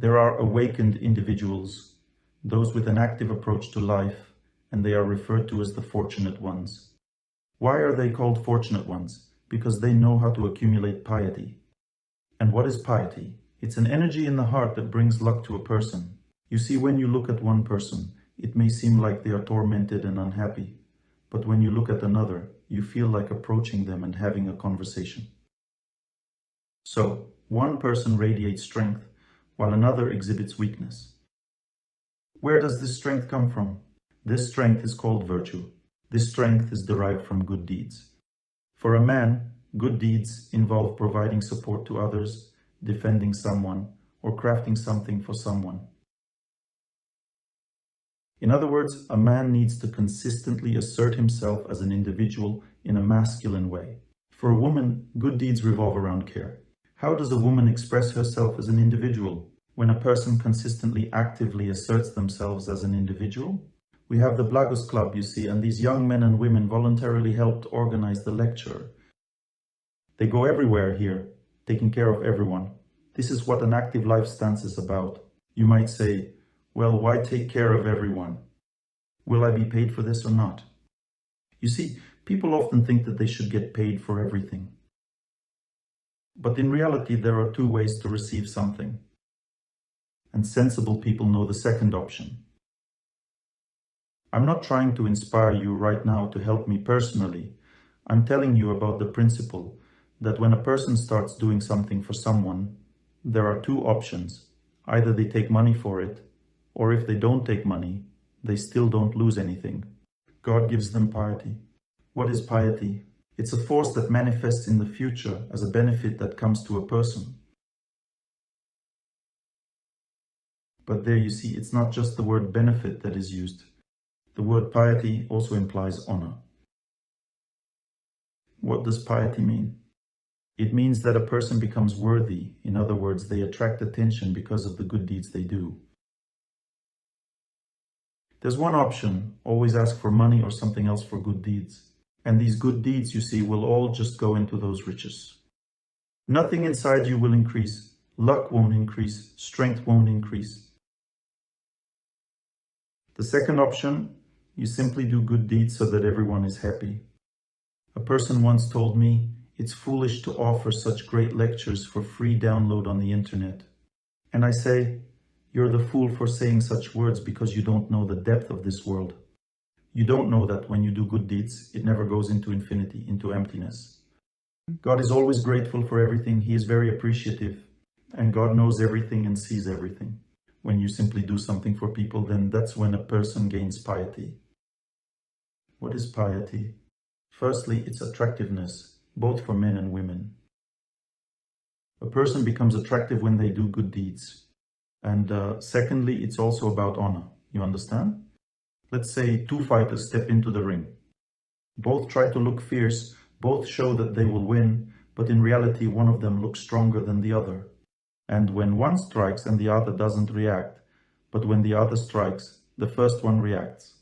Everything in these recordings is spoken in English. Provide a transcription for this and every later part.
There are awakened individuals, those with an active approach to life, and they are referred to as the fortunate ones. Why are they called fortunate ones? Because they know how to accumulate piety. And what is piety? It's an energy in the heart that brings luck to a person. You see, when you look at one person, it may seem like they are tormented and unhappy. But when you look at another, you feel like approaching them and having a conversation. So, one person radiates strength, while another exhibits weakness. Where does this strength come from? This strength is called virtue. This strength is derived from good deeds. For a man, good deeds involve providing support to others, defending someone, or crafting something for someone. In other words, a man needs to consistently assert himself as an individual in a masculine way. For a woman, good deeds revolve around care. How does a woman express herself as an individual? When a person consistently actively asserts themselves as an individual? We have the Blagos Club, you see, and these young men and women voluntarily helped organize the lecture. They go everywhere here, taking care of everyone. This is what an active life stance is about. You might say, well, why take care of everyone? Will I be paid for this or not? You see, people often think that they should get paid for everything. But in reality, there are two ways to receive something. And sensible people know the second option. I'm not trying to inspire you right now to help me personally. I'm telling you about the principle that when a person starts doing something for someone, there are two options. Either they take money for it, or if they don't take money, they still don't lose anything. God gives them piety. What is piety? It's a force that manifests in the future as a benefit that comes to a person. But there you see, it's not just the word benefit that is used. The word piety also implies honor. What does piety mean? It means that a person becomes worthy. In other words, they attract attention because of the good deeds they do. There's one option, always ask for money or something else for good deeds. And these good deeds, you see, will all just go into those riches. Nothing inside you will increase. Luck won't increase. Strength won't increase. The second option, you simply do good deeds so that everyone is happy. A person once told me, it's foolish to offer such great lectures for free download on the internet. And I say, you're the fool for saying such words because you don't know the depth of this world. You don't know that when you do good deeds, it never goes into infinity, into emptiness. God is always grateful for everything. He is very appreciative. And God knows everything and sees everything. When you simply do something for people, then that's when a person gains piety. What is piety? Firstly, it's attractiveness, both for men and women. A person becomes attractive when they do good deeds. And secondly, it's also about honor. You understand? Let's say two fighters step into the ring. Both try to look fierce, both show that they will win, but in reality, one of them looks stronger than the other. And when one strikes and the other doesn't react, but when the other strikes, the first one reacts.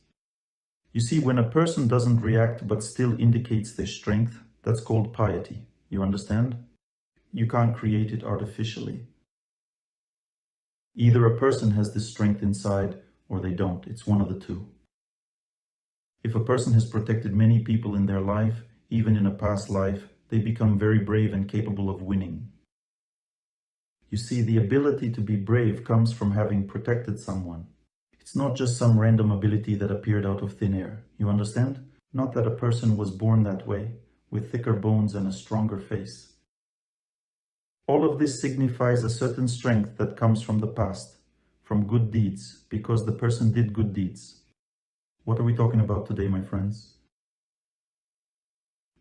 You see, when a person doesn't react but still indicates their strength, that's called piety. You understand? You can't create it artificially. Either a person has this strength inside or they don't. It's one of the two. If a person has protected many people in their life, even in a past life, they become very brave and capable of winning. You see, the ability to be brave comes from having protected someone. It's not just some random ability that appeared out of thin air. You understand? Not that a person was born that way, with thicker bones and a stronger face. All of this signifies a certain strength that comes from the past, from good deeds, because the person did good deeds. What are we talking about today, my friends?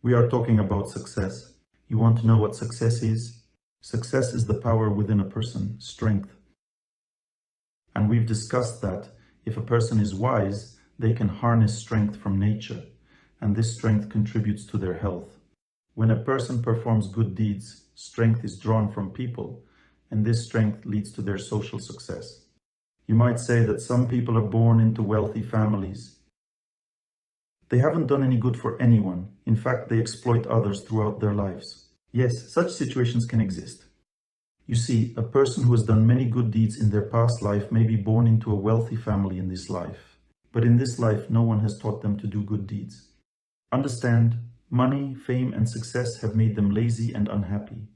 We are talking about success. You want to know what success is? Success is the power within a person, strength. And we've discussed that if a person is wise, they can harness strength from nature, and this strength contributes to their health. When a person performs good deeds, strength is drawn from people, and this strength leads to their social success. You might say that some people are born into wealthy families. They haven't done any good for anyone. In fact, they exploit others throughout their lives. Yes, such situations can exist. You see, a person who has done many good deeds in their past life may be born into a wealthy family in this life. But in this life, no one has taught them to do good deeds. Understand, money, fame, and success have made them lazy and unhappy.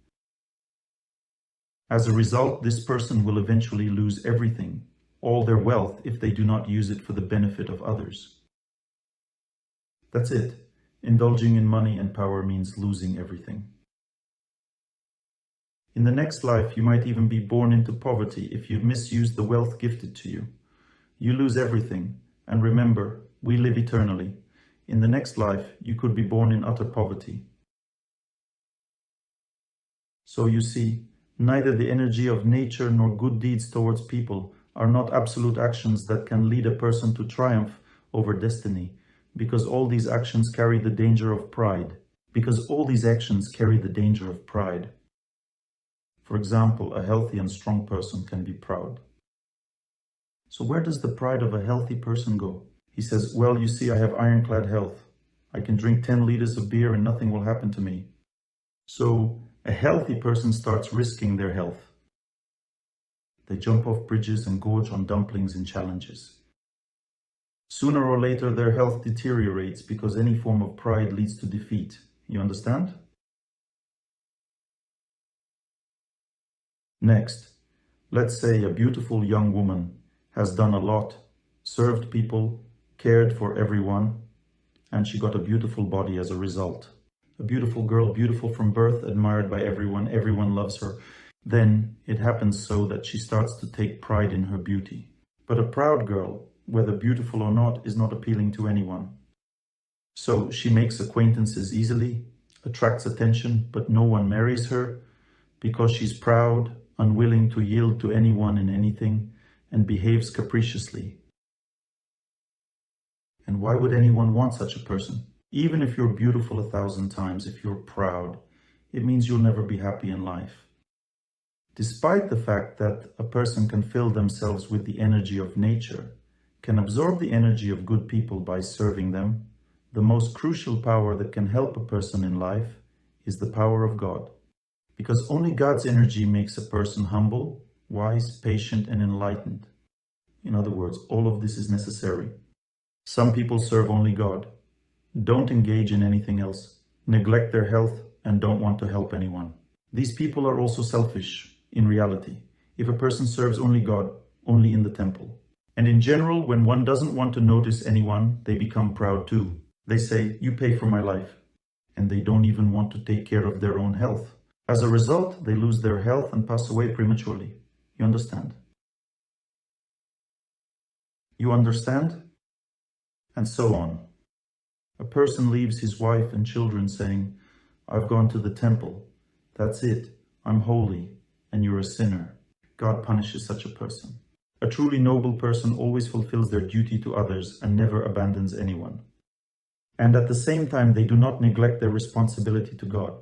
As a result, this person will eventually lose everything, all their wealth, if they do not use it for the benefit of others. That's it. Indulging in money and power means losing everything. In the next life, you might even be born into poverty if you misuse the wealth gifted to you. You lose everything. And remember, we live eternally. In the next life, you could be born in utter poverty. So you see, neither the energy of nature nor good deeds towards people are not absolute actions that can lead a person to triumph over destiny, because all these actions carry the danger of pride. For example, a healthy and strong person can be proud. So where does the pride of a healthy person go? He says, well, you see, I have ironclad health. I can drink 10 liters of beer and nothing will happen to me. So a healthy person starts risking their health. They jump off bridges and gorge on dumplings in challenges. Sooner or later, their health deteriorates because any form of pride leads to defeat. You understand? Next, let's say a beautiful young woman has done a lot, served people, cared for everyone, and she got a beautiful body as a result. A beautiful girl, beautiful from birth, admired by everyone, everyone loves her. Then it happens so that she starts to take pride in her beauty. But a proud girl, whether beautiful or not, is not appealing to anyone. So she makes acquaintances easily, attracts attention, but no one marries her because she's proud, unwilling to yield to anyone in anything, and behaves capriciously. And why would anyone want such a person? Even if you're beautiful 1,000 times, if you're proud, it means you'll never be happy in life. Despite the fact that a person can fill themselves with the energy of nature, can absorb the energy of good people by serving them, the most crucial power that can help a person in life is the power of God. Because only God's energy makes a person humble, wise, patient, and enlightened. In other words, all of this is necessary. Some people serve only God, don't engage in anything else, neglect their health, and don't want to help anyone. These people are also selfish, in reality, if a person serves only God, only in the temple. And in general, when one doesn't want to notice anyone, they become proud too. They say, you pay for my life. And they don't even want to take care of their own health. As a result, they lose their health and pass away prematurely. You understand? You understand? And so on. A person leaves his wife and children saying, I've gone to the temple. That's it. I'm holy. And you're a sinner. God punishes such a person. A truly noble person always fulfills their duty to others and never abandons anyone. And at the same time, they do not neglect their responsibility to God.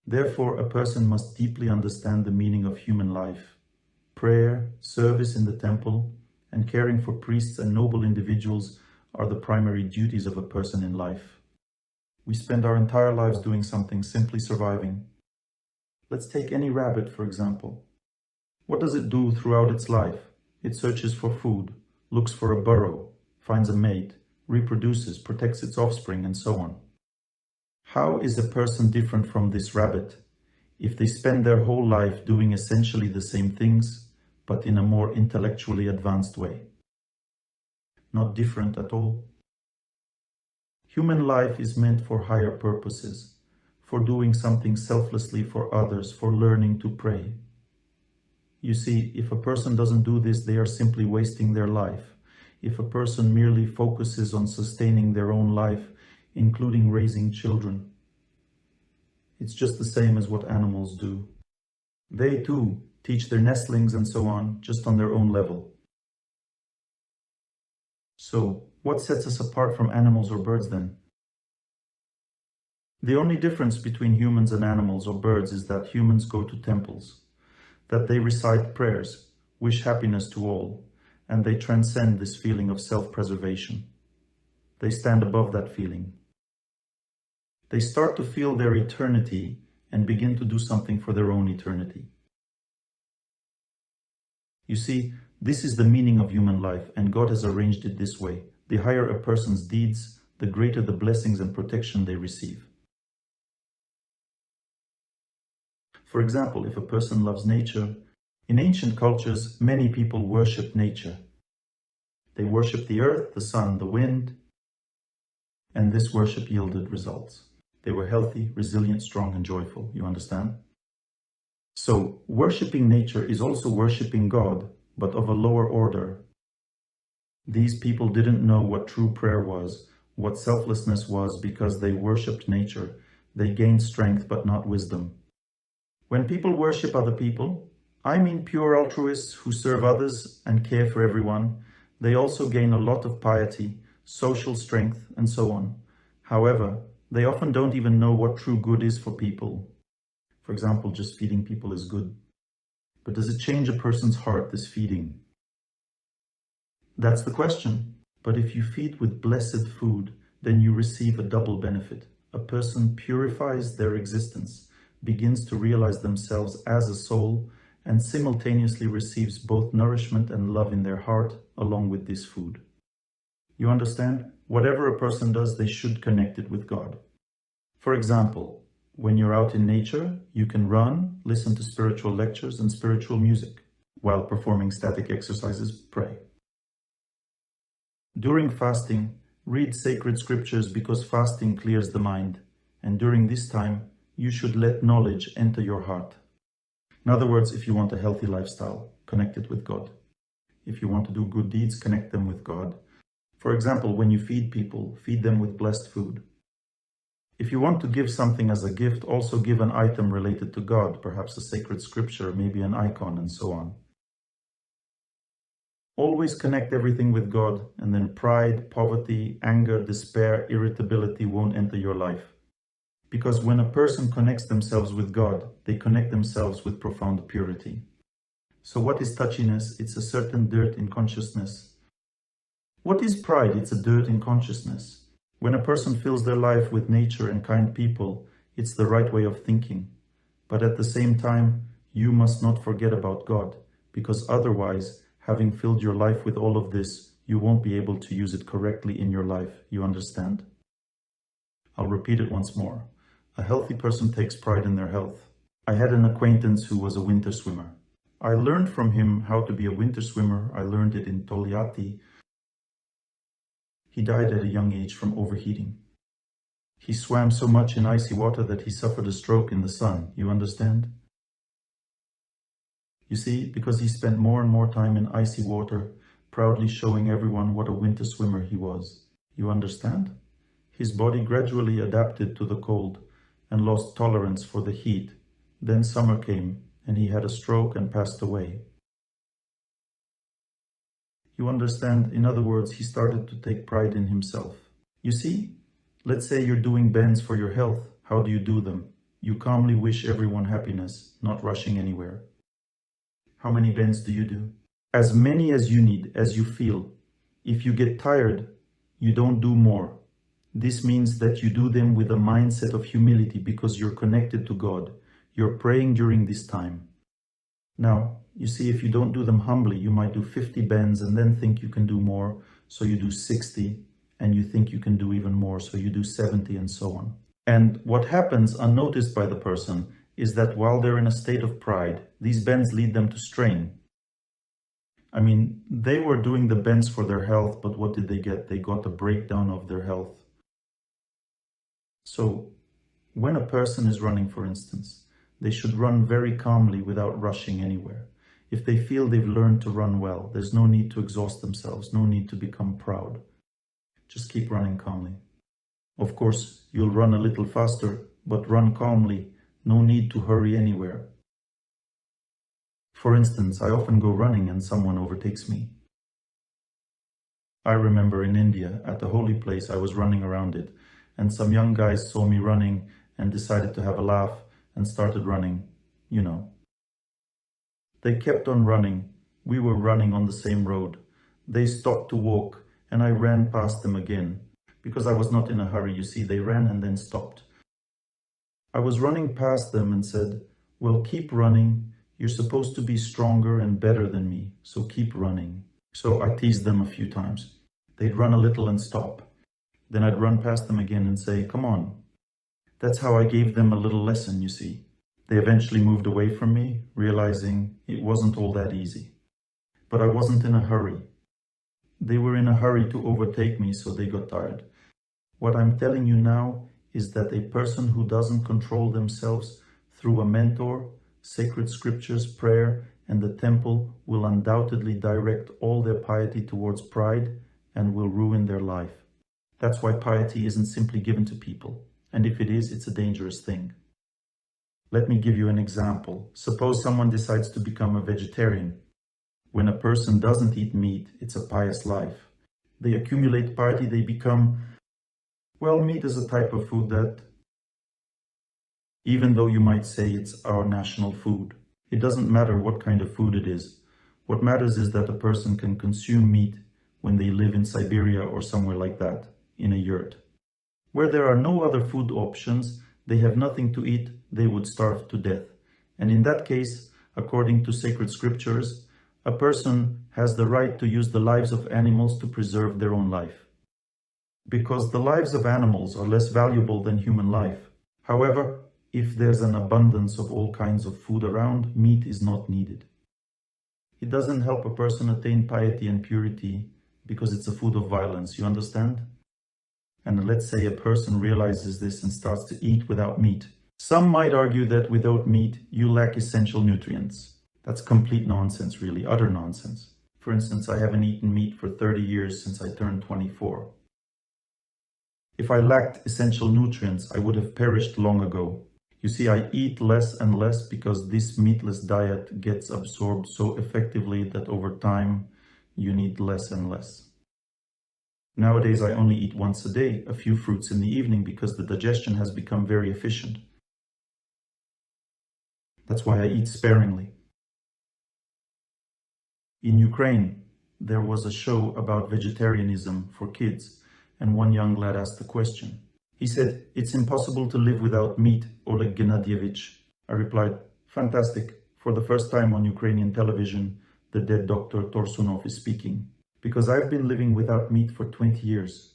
Therefore, a person must deeply understand the meaning of human life. Prayer, service in the temple, and caring for priests and noble individuals are the primary duties of a person in life. We spend our entire lives doing something, simply surviving. Let's take any rabbit, for example. What does it do throughout its life? It searches for food, looks for a burrow, finds a mate, reproduces, protects its offspring, and so on. How is a person different from this rabbit if they spend their whole life doing essentially the same things, but in a more intellectually advanced way? Not different at all. Human life is meant for higher purposes, for doing something selflessly for others, for learning to pray. You see, if a person doesn't do this, they are simply wasting their life. If a person merely focuses on sustaining their own life, including raising children, it's just the same as what animals do. They too teach their nestlings and so on, just on their own level. So, what sets us apart from animals or birds then? The only difference between humans and animals or birds is that humans go to temples, that they recite prayers, wish happiness to all, and they transcend this feeling of self-preservation. They stand above that feeling. They start to feel their eternity and begin to do something for their own eternity. You see, this is the meaning of human life, and God has arranged it this way. The higher a person's deeds, the greater the blessings and protection they receive. For example, if a person loves nature, in ancient cultures, many people worship nature. They worship the earth, the sun, the wind, and this worship yielded results. They were healthy, resilient, strong, and joyful. You understand? So, worshipping nature is also worshipping God, but of a lower order. These people didn't know what true prayer was, what selflessness was, because they worshipped nature. They gained strength, but not wisdom. When people worship other people, I mean pure altruists who serve others and care for everyone, they also gain a lot of piety, social strength, and so on. However, they often don't even know what true good is for people. For example, just feeding people is good. But does it change a person's heart, this feeding? That's the question. But if you feed with blessed food, then you receive a double benefit. A person purifies their existence, begins to realize themselves as a soul, and simultaneously receives both nourishment and love in their heart along with this food. You understand? Whatever a person does, they should connect it with God. For example, when you're out in nature, you can run, listen to spiritual lectures and spiritual music. While performing static exercises, pray. During fasting, read sacred scriptures because fasting clears the mind. And during this time, you should let knowledge enter your heart. In other words, if you want a healthy lifestyle, connect it with God. If you want to do good deeds, connect them with God. For example, when you feed people, feed them with blessed food. If you want to give something as a gift, also give an item related to God, perhaps a sacred scripture, maybe an icon, and so on. Always connect everything with God, and then pride, poverty, anger, despair, irritability won't enter your life. Because when a person connects themselves with God, they connect themselves with profound purity. So what is touchiness? It's a certain dirt in consciousness. What is pride? It's a dirt in consciousness. When a person fills their life with nature and kind people, it's the right way of thinking. But at the same time, you must not forget about God, because otherwise, having filled your life with all of this, you won't be able to use it correctly in your life. You understand? I'll repeat it once more. A healthy person takes pride in their health. I had an acquaintance who was a winter swimmer. I learned from him how to be a winter swimmer. I learned it in Togliatti. He died at a young age from overheating. He swam so much in icy water that he suffered a stroke in the sun. You understand? You see, because he spent more and more time in icy water, proudly showing everyone what a winter swimmer he was. You understand? His body gradually adapted to the cold and lost tolerance for the heat. Then summer came and he had a stroke and passed away. You understand? In other words, he started to take pride in himself. You see, let's say you're doing bends for your health. How do you do them? You calmly wish everyone happiness, not rushing anywhere. How many bends do you do? As many as you need, as you feel. If you get tired, you don't do more. This means that you do them with a mindset of humility because you're connected to God. You're praying during this time. Now, you see, if you don't do them humbly, you might do 50 bends and then think you can do more, so you do 60, and you think you can do even more, so you do 70, and so on. And what happens unnoticed by the person is that while they're in a state of pride, these bends lead them to strain. I mean, they were doing the bends for their health, but what did they get? They got a breakdown of their health. So, when a person is running, for instance, they should run very calmly without rushing anywhere. If they feel they've learned to run well, there's no need to exhaust themselves, no need to become proud. Just keep running calmly. Of course, you'll run a little faster, but run calmly. No need to hurry anywhere. For instance, I often go running and someone overtakes me. I remember in India, at the holy place, I was running around it, and some young guys saw me running and decided to have a laugh and started running, you know. They kept on running. We were running on the same road. They stopped to walk, and I ran past them again. Because I was not in a hurry, you see, they ran and then stopped. I was running past them and said, well, keep running. You're supposed to be stronger and better than me, so keep running. So I teased them a few times. They'd run a little and stop. Then I'd run past them again and say, come on. That's how I gave them a little lesson, you see. They eventually moved away from me, realizing it wasn't all that easy. But I wasn't in a hurry. They were in a hurry to overtake me, so they got tired. What I'm telling you now is that a person who doesn't control themselves through a mentor, sacred scriptures, prayer, and the temple will undoubtedly direct all their piety towards pride and will ruin their life. That's why piety isn't simply given to people, and if it is, it's a dangerous thing. Let me give you an example. Suppose someone decides to become a vegetarian. When a person doesn't eat meat, it's a pious life. They accumulate piety, they become, well, meat is a type of food that, even though you might say it's our national food, it doesn't matter what kind of food it is. What matters is that a person can consume meat when they live in Siberia or somewhere like that, in a yurt. Where there are no other food options, they have nothing to eat, they would starve to death. And in that case, according to sacred scriptures, a person has the right to use the lives of animals to preserve their own life. Because the lives of animals are less valuable than human life. However, if there's an abundance of all kinds of food around, meat is not needed. It doesn't help a person attain piety and purity because it's a food of violence, you understand? And let's say a person realizes this and starts to eat without meat. Some might argue that without meat, you lack essential nutrients. That's complete nonsense, really, utter nonsense. For instance, I haven't eaten meat for 30 years since I turned 24. If I lacked essential nutrients, I would have perished long ago. You see, I eat less and less because this meatless diet gets absorbed so effectively that over time, you need less and less. Nowadays, I only eat once a day, a few fruits in the evening, because the digestion has become very efficient. That's why I eat sparingly. In Ukraine, there was a show about vegetarianism for kids, and one young lad asked the question. He said, "It's impossible to live without meat, Oleg Gennadievich." I replied, "Fantastic. For the first time on Ukrainian television, the dead Dr. Torsunov is speaking. Because I've been living without meat for 20 years.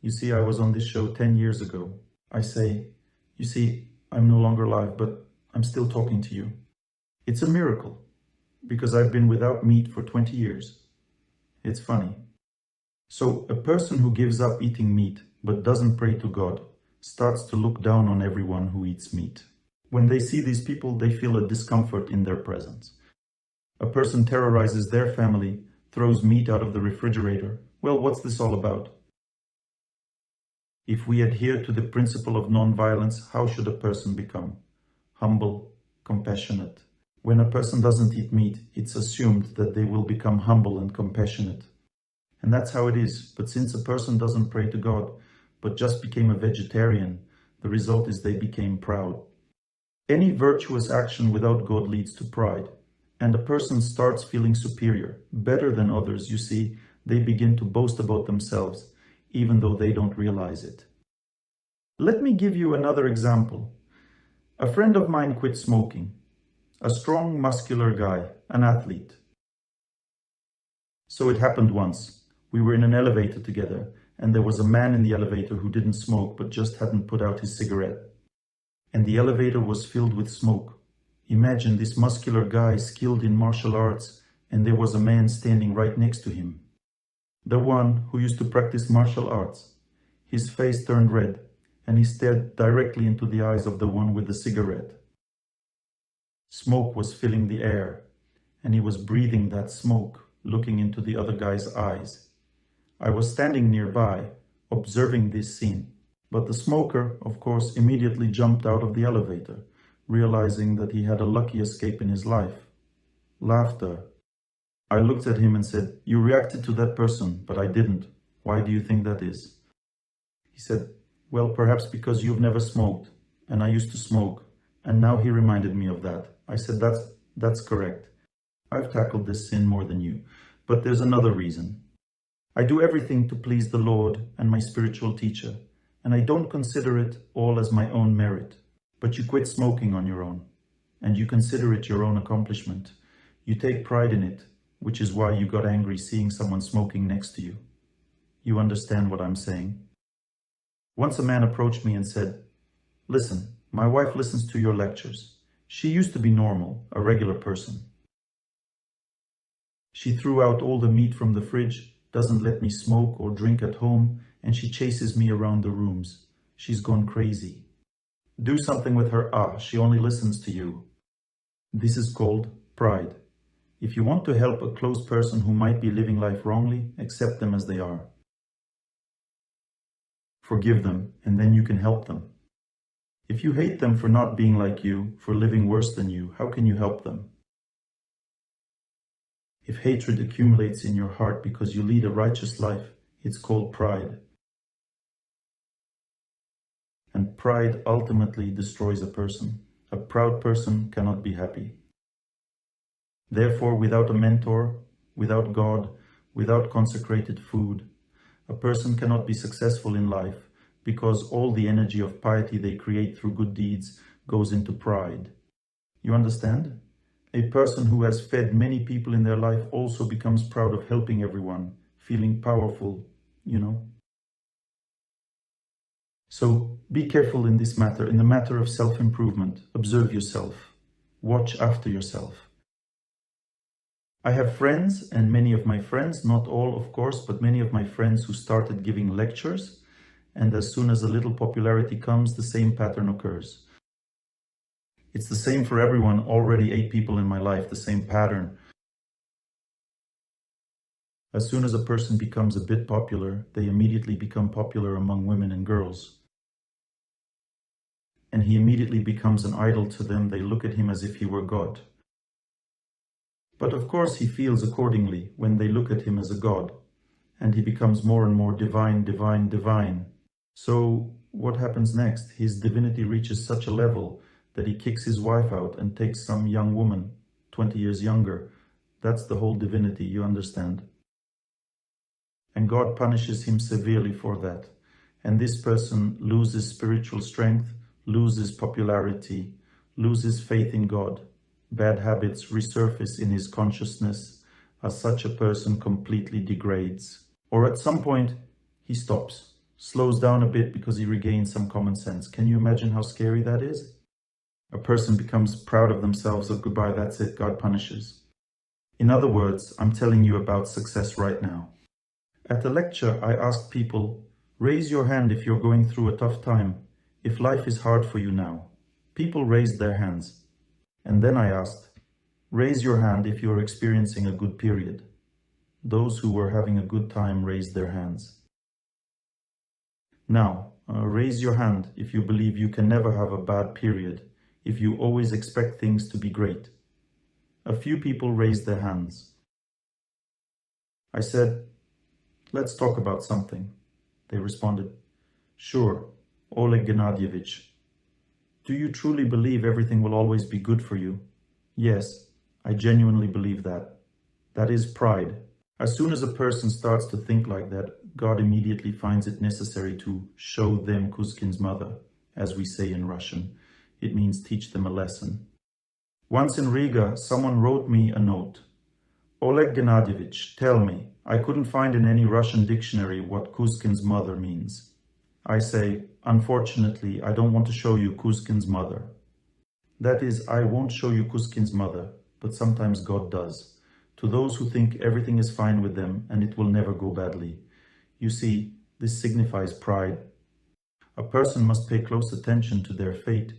You see, I was on this show 10 years ago. I say, you see, I'm no longer alive, but I'm still talking to you. It's a miracle, because I've been without meat for 20 years. It's funny. So a person who gives up eating meat, but doesn't pray to God, starts to look down on everyone who eats meat. When they see these people, they feel a discomfort in their presence. A person terrorizes their family, throws meat out of the refrigerator. Well, what's this all about? If we adhere to the principle of non-violence, how should a person become? Humble, compassionate. When a person doesn't eat meat, it's assumed that they will become humble and compassionate. And that's how it is. But since a person doesn't pray to God, but just became a vegetarian, the result is they became proud. Any virtuous action without God leads to pride. And a person starts feeling superior, better than others. You see, they begin to boast about themselves, even though they don't realize it. Let me give you another example. A friend of mine quit smoking. A strong, muscular guy, an athlete. So it happened once. We were in an elevator together, and there was a man in the elevator who didn't smoke, but just hadn't put out his cigarette. And the elevator was filled with smoke. Imagine this muscular guy skilled in martial arts, and there was a man standing right next to him. The one who used to practice martial arts. His face turned red, and he stared directly into the eyes of the one with the cigarette. Smoke was filling the air, and he was breathing that smoke, looking into the other guy's eyes. I was standing nearby, observing this scene, but the smoker, of course, immediately jumped out of the elevator, realizing that he had a lucky escape in his life. Laughter. I looked at him and said, "You reacted to that person, but I didn't. Why do you think that is?" He said, "Well, perhaps because you've never smoked, and I used to smoke, and now he reminded me of that." I said, that's correct. I've tackled this sin more than you, but there's another reason. I do everything to please the Lord and my spiritual teacher, and I don't consider it all as my own merit. But you quit smoking on your own. and you consider it your own accomplishment. You take pride in it, which is why you got angry seeing someone smoking next to you. You understand what I'm saying? Once a man approached me and said, "Listen, my wife listens to your lectures. She used to be normal, a regular person. She threw out all the meat from the fridge, doesn't let me smoke or drink at home, and she chases me around the rooms. She's gone crazy. Do something with her. She only listens to you." This is called pride. If you want to help a close person who might be living life wrongly, accept them as they are. Forgive them, and then you can help them. If you hate them for not being like you, for living worse than you, how can you help them? If hatred accumulates in your heart because you lead a righteous life, it's called pride. And pride ultimately destroys a person. A proud person cannot be happy. Therefore, without a mentor, without God, without consecrated food, a person cannot be successful in life, because all the energy of piety they create through good deeds goes into pride. You understand? A person who has fed many people in their life also becomes proud of helping everyone, feeling powerful, you know. So be careful in this matter, in the matter of self-improvement. Observe yourself. Watch after yourself. I have friends, and many of my friends, not all of course, but many of my friends who started giving lectures, and as soon as a little popularity comes, the same pattern occurs. It's the same for everyone. Already 8 people in my life, the same pattern. As soon as a person becomes a bit popular, they immediately become popular among women and girls. And he immediately becomes an idol to them. They look at him as if he were God. But of course he feels accordingly when they look at him as a god, and he becomes more and more divine, divine, divine. So what happens next? His divinity reaches such a level that he kicks his wife out and takes some young woman, 20 years younger. That's the whole divinity, you understand? And God punishes him severely for that. And this person loses spiritual strength, loses popularity, loses faith in God. Bad habits resurface in his consciousness as such a person completely degrades. Or at some point, he stops, slows down a bit because he regains some common sense. Can you imagine how scary that is? A person becomes proud of themselves, so goodbye, that's it, God punishes. In other words, I'm telling you about success right now. At a lecture, I asked people, raise your hand if you're going through a tough time, if life is hard for you now. People raised their hands. And then I asked, raise your hand if you're experiencing a good period. Those who were having a good time raised their hands. Now, raise your hand if you believe you can never have a bad period, if you always expect things to be great. A few people raised their hands. I said, let's talk about something. They responded, sure, Oleg Gennadievich. Do you truly believe everything will always be good for you? Yes, I genuinely believe that. That is pride. As soon as a person starts to think like that, God immediately finds it necessary to show them Kuzkin's mother, as we say in Russian. It means teach them a lesson. Once in Riga, someone wrote me a note. Oleg Gennadievich, tell me, I couldn't find in any Russian dictionary what Kuzkin's mother means. I say, unfortunately, I don't want to show you Kuzkin's mother. That is, I won't show you Kuzkin's mother, but sometimes God does. To those who think everything is fine with them and it will never go badly. You see, this signifies pride. A person must pay close attention to their fate,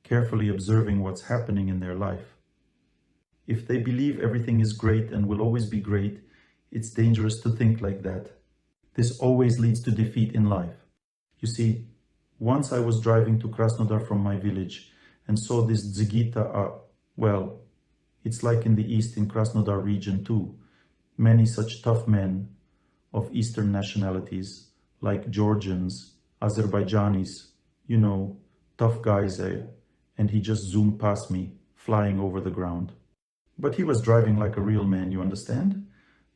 carefully observing what's happening in their life. If they believe everything is great and will always be great, it's dangerous to think like that. This always leads to defeat in life. You see, once I was driving to Krasnodar from my village and saw this Dzigita, well, it's like in the east in Krasnodar region too. Many such tough men of Eastern nationalities, like Georgians, Azerbaijanis, you know, tough guys, and he just zoomed past me, flying over the ground. But he was driving like a real man, you understand?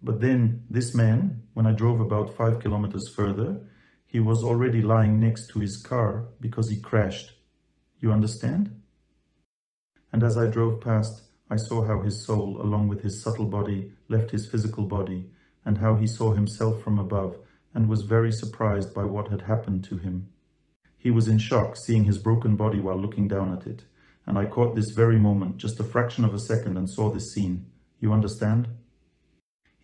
But then this man, when I drove about 5 kilometers further, he was already lying next to his car because he crashed. You understand? And as I drove past, I saw how his soul, along with his subtle body, left his physical body, and how he saw himself from above and was very surprised by what had happened to him. He was in shock, seeing his broken body while looking down at it. And I caught this very moment, just a fraction of a second, and saw this scene. You understand?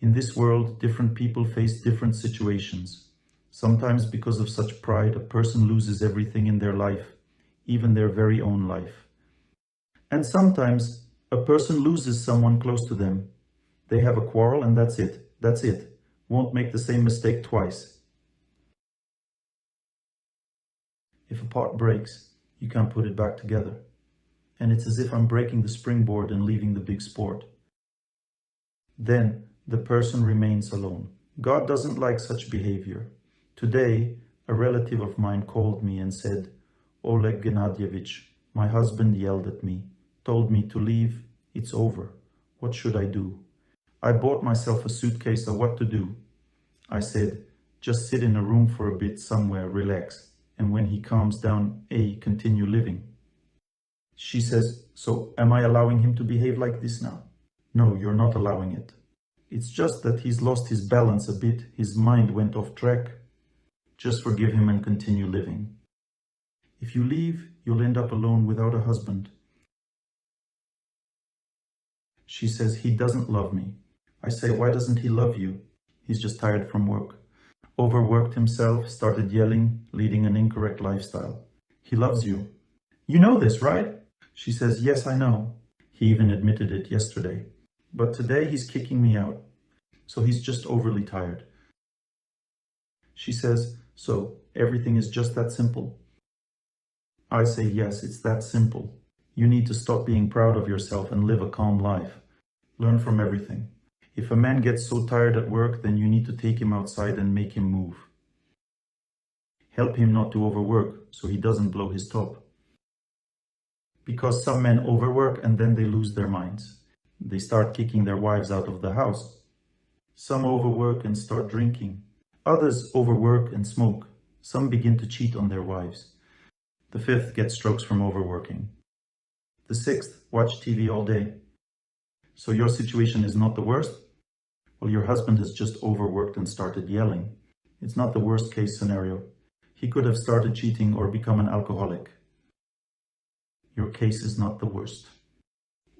In this world, different people face different situations. Sometimes because of such pride, a person loses everything in their life, even their very own life. And sometimes a person loses someone close to them. They have a quarrel and that's it. That's it. Won't make the same mistake twice. If a pot breaks, you can't put it back together. And it's as if I'm breaking the springboard and leaving the big sport. Then the person remains alone. God doesn't like such behavior. Today, a relative of mine called me and said, "Oleg Gennadievich, my husband yelled at me, told me to leave, it's over. What should I do?" I bought myself a suitcase of what to do. I said, "Just sit in a room for a bit somewhere, relax, and when he calms down, continue living." She says, "So am I allowing him to behave like this now?" No, you're not allowing it. It's just that he's lost his balance a bit, his mind went off track. Just forgive him and continue living. If you leave, you'll end up alone without a husband. She says, "He doesn't love me." I say, "Why doesn't he love you?" He's just tired from work. Overworked himself, started yelling, leading an incorrect lifestyle. He loves you. You know this, right? She says, "Yes, I know." He even admitted it yesterday. But today he's kicking me out. So he's just overly tired. She says, "So everything is just that simple?" I say, "Yes, it's that simple. You need to stop being proud of yourself and live a calm life. Learn from everything. If a man gets so tired at work, then you need to take him outside and make him move. Help him not to overwork so he doesn't blow his top. Because some men overwork and then they lose their minds. They start kicking their wives out of the house. Some overwork and start drinking. Others overwork and smoke. Some begin to cheat on their wives. The fifth gets strokes from overworking. The sixth watch TV all day. So your situation is not the worst? Well, your husband has just overworked and started yelling. It's not the worst case scenario. He could have started cheating or become an alcoholic. Your case is not the worst.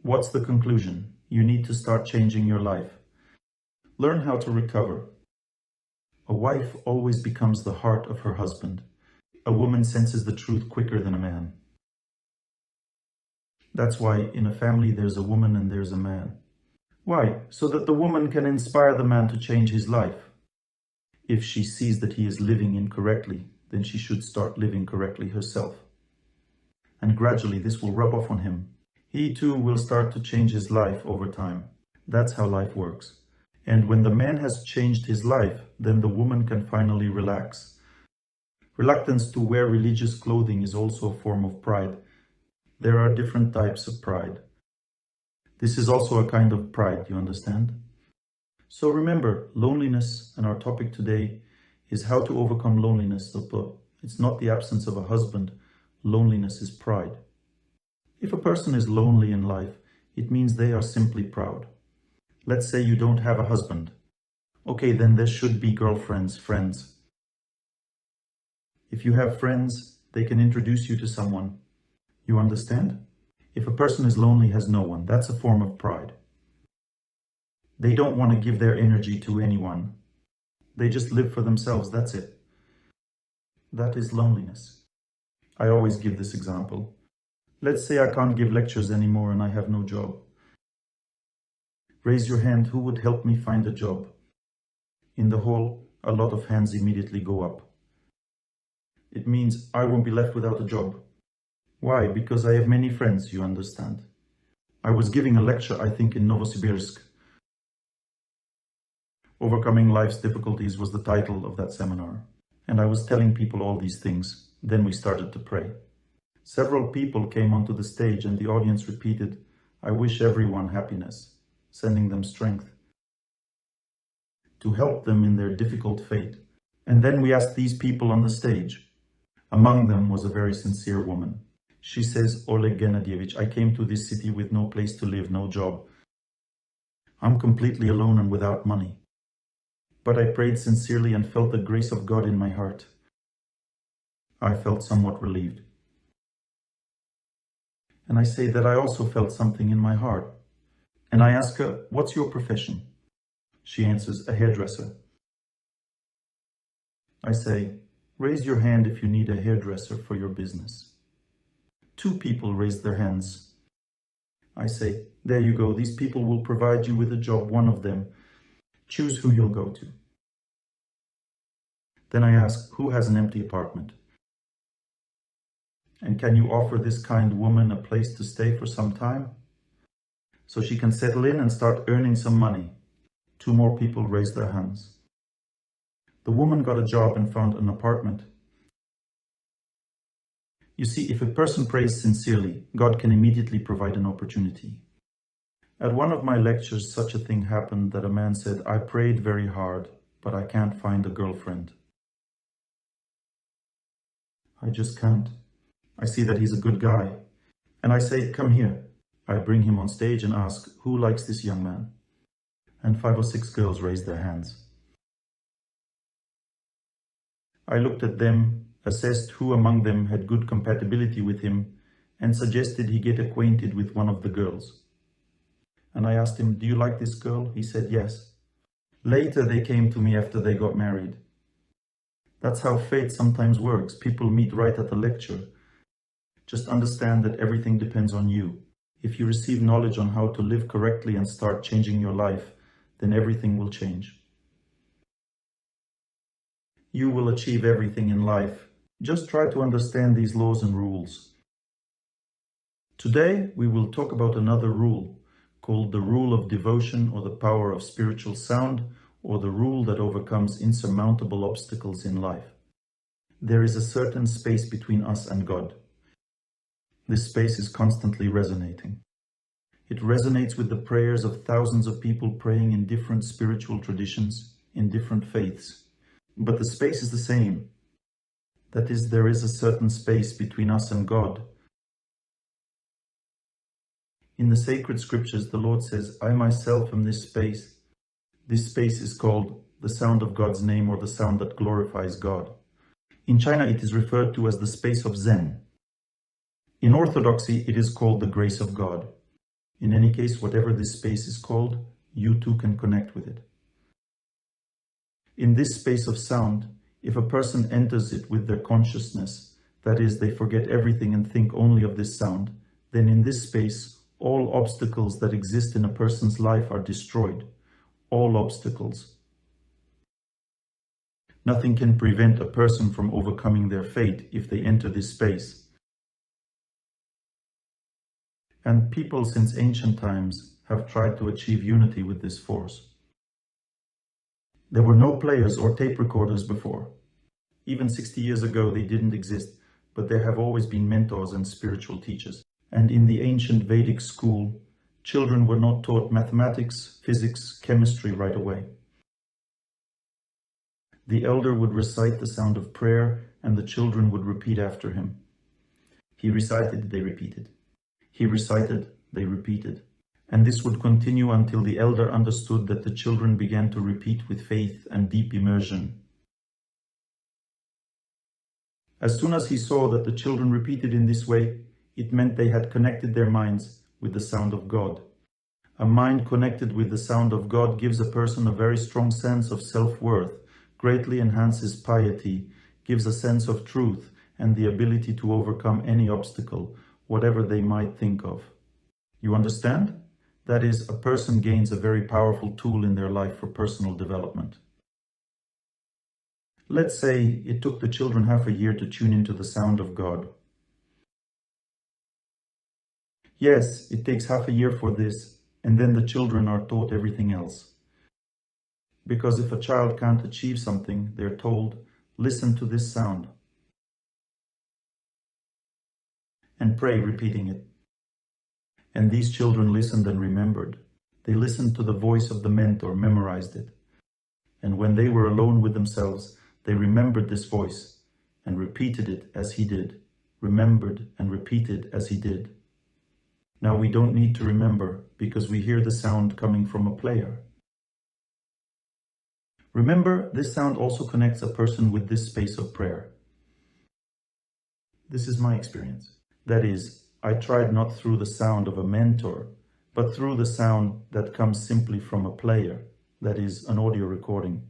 What's the conclusion? You need to start changing your life. Learn how to recover. A wife always becomes the heart of her husband. A woman senses the truth quicker than a man. That's why in a family there's a woman and there's a man. Why? So that the woman can inspire the man to change his life. If she sees that he is living incorrectly, then she should start living correctly herself. And gradually this will rub off on him. He too will start to change his life over time. That's how life works. And when the man has changed his life, then the woman can finally relax. Reluctance to wear religious clothing is also a form of pride. There are different types of pride. This is also a kind of pride, you understand? So remember, loneliness, and our topic today is how to overcome loneliness. It's not the absence of a husband. Loneliness is pride. If a person is lonely in life, it means they are simply proud. Let's say you don't have a husband. Okay, then there should be girlfriends, friends. If you have friends, they can introduce you to someone. You understand? If a person is lonely, has no one, that's a form of pride. They don't want to give their energy to anyone. They just live for themselves, that's it. That is loneliness. I always give this example. Let's say I can't give lectures anymore and I have no job. Raise your hand, who would help me find a job? In the hall, a lot of hands immediately go up. It means I won't be left without a job. Why? Because I have many friends, you understand. I was giving a lecture, I think, in Novosibirsk. Overcoming Life's Difficulties was the title of that seminar. And I was telling people all these things. Then we started to pray. Several people came onto the stage and the audience repeated, "I wish everyone happiness," sending them strength to help them in their difficult fate. And then we asked these people on the stage. Among them was a very sincere woman. She says, Oleg Gennadievich, I came to this city with no place to live, no job. I'm completely alone and without money. But I prayed sincerely and felt the grace of God in my heart. I felt somewhat relieved. And I say that I also felt something in my heart. And I ask her, what's your profession? She answers, a hairdresser. I say, raise your hand if you need a hairdresser for your business. 2 people raised their hands. I say, there you go, these people will provide you with a job, one of them. Choose who you'll go to. Then I ask, who has an empty apartment? And can you offer this kind woman a place to stay for some time? So she can settle in and start earning some money. 2 more people raised their hands. The woman got a job and found an apartment. You see, if a person prays sincerely, God can immediately provide an opportunity. At one of my lectures, such a thing happened that a man said, I prayed very hard, but I can't find a girlfriend. I just can't. I see that he's a good guy. And I say, come here. I bring him on stage and ask, who likes this young man? And 5 or 6 girls raised their hands. I looked at them, assessed who among them had good compatibility with him, and suggested he get acquainted with one of the girls. And I asked him, do you like this girl? He said yes. Later they came to me after they got married. That's how fate sometimes works. People meet right at the lecture. Just understand that everything depends on you. If you receive knowledge on how to live correctly and start changing your life, then everything will change. You will achieve everything in life. Just try to understand these laws and rules. Today, we will talk about another rule, called the rule of devotion or the power of spiritual sound, or the rule that overcomes insurmountable obstacles in life. There is a certain space between us and God. This space is constantly resonating. It resonates with the prayers of thousands of people praying in different spiritual traditions, in different faiths. But the space is the same. That is, there is a certain space between us and God. In the sacred scriptures, the Lord says, I myself am this space. This space is called the sound of God's name, or the sound that glorifies God. In China, it is referred to as the space of Zen. In Orthodoxy, it is called the grace of God. In any case, whatever this space is called, you too can connect with it. In this space of sound, if a person enters it with their consciousness, that is, they forget everything and think only of this sound, then in this space, all obstacles that exist in a person's life are destroyed. All obstacles. Nothing can prevent a person from overcoming their fate if they enter this space. And people since ancient times have tried to achieve unity with this force. There were no players or tape recorders before. Even 60 years ago they didn't exist, but there have always been mentors and spiritual teachers. And in the ancient Vedic school, children were not taught mathematics, physics, chemistry right away. The elder would recite the sound of prayer, and the children would repeat after him. He recited, they repeated. He recited, they repeated. And this would continue until the elder understood that the children began to repeat with faith and deep immersion. As soon as he saw that the children repeated in this way, it meant they had connected their minds with the sound of God. A mind connected with the sound of God gives a person a very strong sense of self-worth, greatly enhances piety, gives a sense of truth and the ability to overcome any obstacle, whatever they might think of. You understand? That is, a person gains a very powerful tool in their life for personal development. Let's say it took the children half a year to tune into the sound of God. Yes, it takes half a year for this, and then the children are taught everything else. Because if a child can't achieve something, they're told, listen to this sound. And pray, repeating it. And these children listened and remembered. They listened to the voice of the mentor, memorized it. And when they were alone with themselves, they remembered this voice and repeated it as he did. remembered, and repeated as he did. Now we don't need to remember because we hear the sound coming from a player. Remember, this sound also connects a person with this space of prayer. This is my experience. That is, I tried not through the sound of a mentor, but through the sound that comes simply from a player, that is, an audio recording.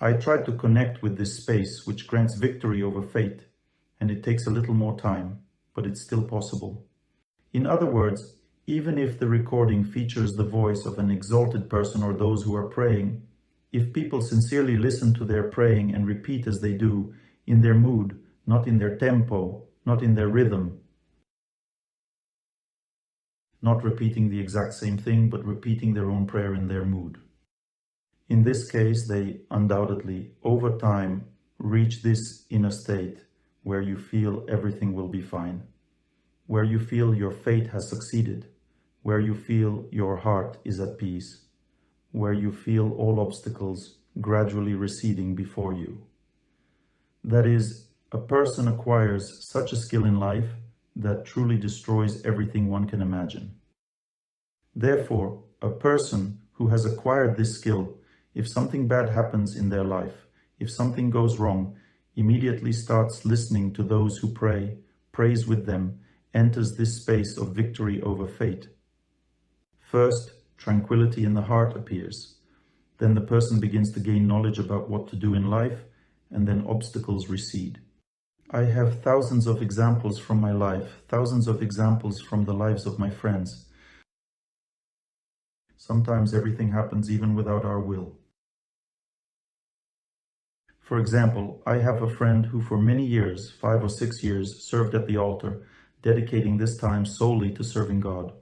I tried to connect with this space which grants victory over fate, and it takes a little more time, but it's still possible. In other words, even if the recording features the voice of an exalted person or those who are praying, if people sincerely listen to their praying and repeat as they do, in their mood, not in their tempo, not in their rhythm, not repeating the exact same thing, but repeating their own prayer in their mood. In this case, they undoubtedly, over time, reach this inner state where you feel everything will be fine, where you feel your fate has succeeded, where you feel your heart is at peace, where you feel all obstacles gradually receding before you. That is, a person acquires such a skill in life that truly destroys everything one can imagine. Therefore, a person who has acquired this skill, if something bad happens in their life, if something goes wrong, immediately starts listening to those who pray, prays with them, enters this space of victory over fate. First, tranquility in the heart appears. Then the person begins to gain knowledge about what to do in life, and then obstacles recede. I have thousands of examples from my life, thousands of examples from the lives of my friends. Sometimes everything happens even without our will. For example, I have a friend who for many years, 5 or 6 years, served at the altar, dedicating this time solely to serving God.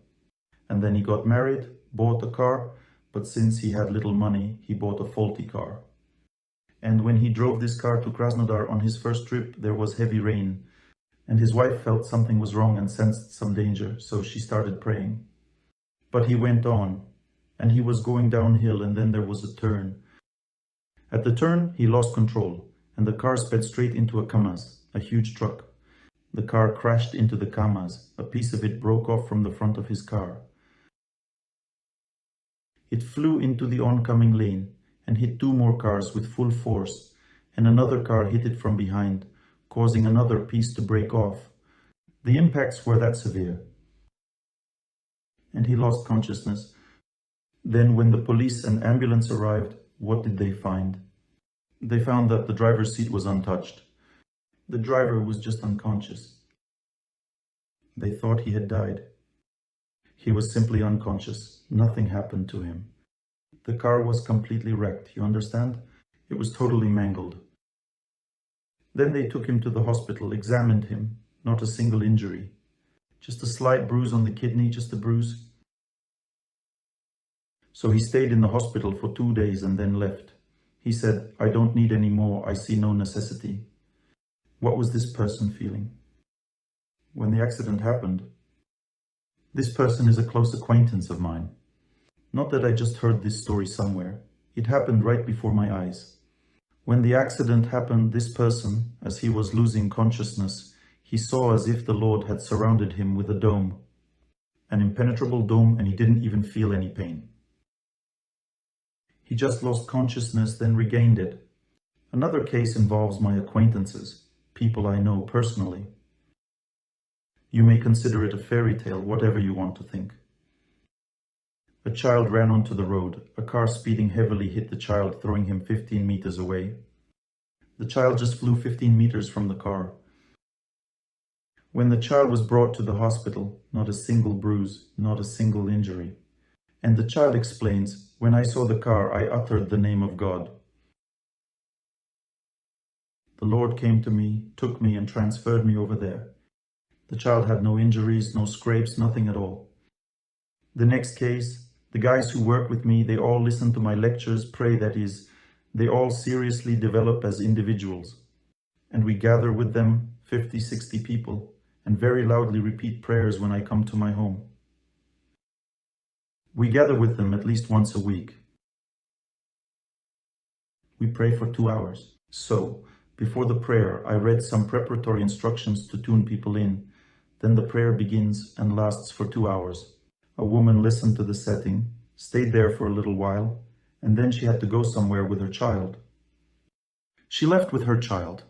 And then he got married, bought a car, but since he had little money, he bought a faulty car. And when he drove this car to Krasnodar on his first trip, there was heavy rain, and his wife felt something was wrong and sensed some danger, so she started praying. But he went on, and he was going downhill, and then there was a turn. At the turn, he lost control, and the car sped straight into a KAMAZ, a huge truck. The car crashed into the KAMAZ. A piece of it broke off from the front of his car. It flew into the oncoming lane and hit 2 more cars with full force, and another car hit it from behind, causing another piece to break off. The impacts were that severe, and he lost consciousness. Then when the police and ambulance arrived, what did they find? They found that the driver's seat was untouched. The driver was just unconscious. They thought he had died. He was simply unconscious. Nothing happened to him. The car was completely wrecked, you understand? It was totally mangled. Then they took him to the hospital, examined him. Not a single injury. Just a slight bruise on the kidney, just a bruise. So he stayed in the hospital for 2 days and then left. He said, "I don't need any more, I see no necessity." What was this person feeling? When the accident happened, this person is a close acquaintance of mine. Not that I just heard this story somewhere. It happened right before my eyes. When the accident happened, this person, as he was losing consciousness, he saw as if the Lord had surrounded him with a dome, an impenetrable dome, and he didn't even feel any pain. He just lost consciousness, then regained it. Another case involves my acquaintances, people I know personally. You may consider it a fairy tale, whatever you want to think. A child ran onto the road. A car speeding heavily hit the child, throwing him 15 meters away. The child just flew 15 meters from the car. When the child was brought to the hospital, not a single bruise, not a single injury. And the child explains, "When I saw the car, I uttered the name of God. The Lord came to me, took me and transferred me over there." The child had no injuries, no scrapes, nothing at all. The next case, the guys who work with me, they all listen to my lectures, pray, that is, they all seriously develop as individuals. And we gather with them, 50, 60 people, and very loudly repeat prayers when I come to my home. We gather with them at least once a week. We pray for 2 hours. So, Before the prayer, I read some preparatory instructions to tune people in. Then the prayer begins and lasts for 2 hours. A woman listened to the setting, stayed there for a little while, and then she had to go somewhere with her child. She left with her child.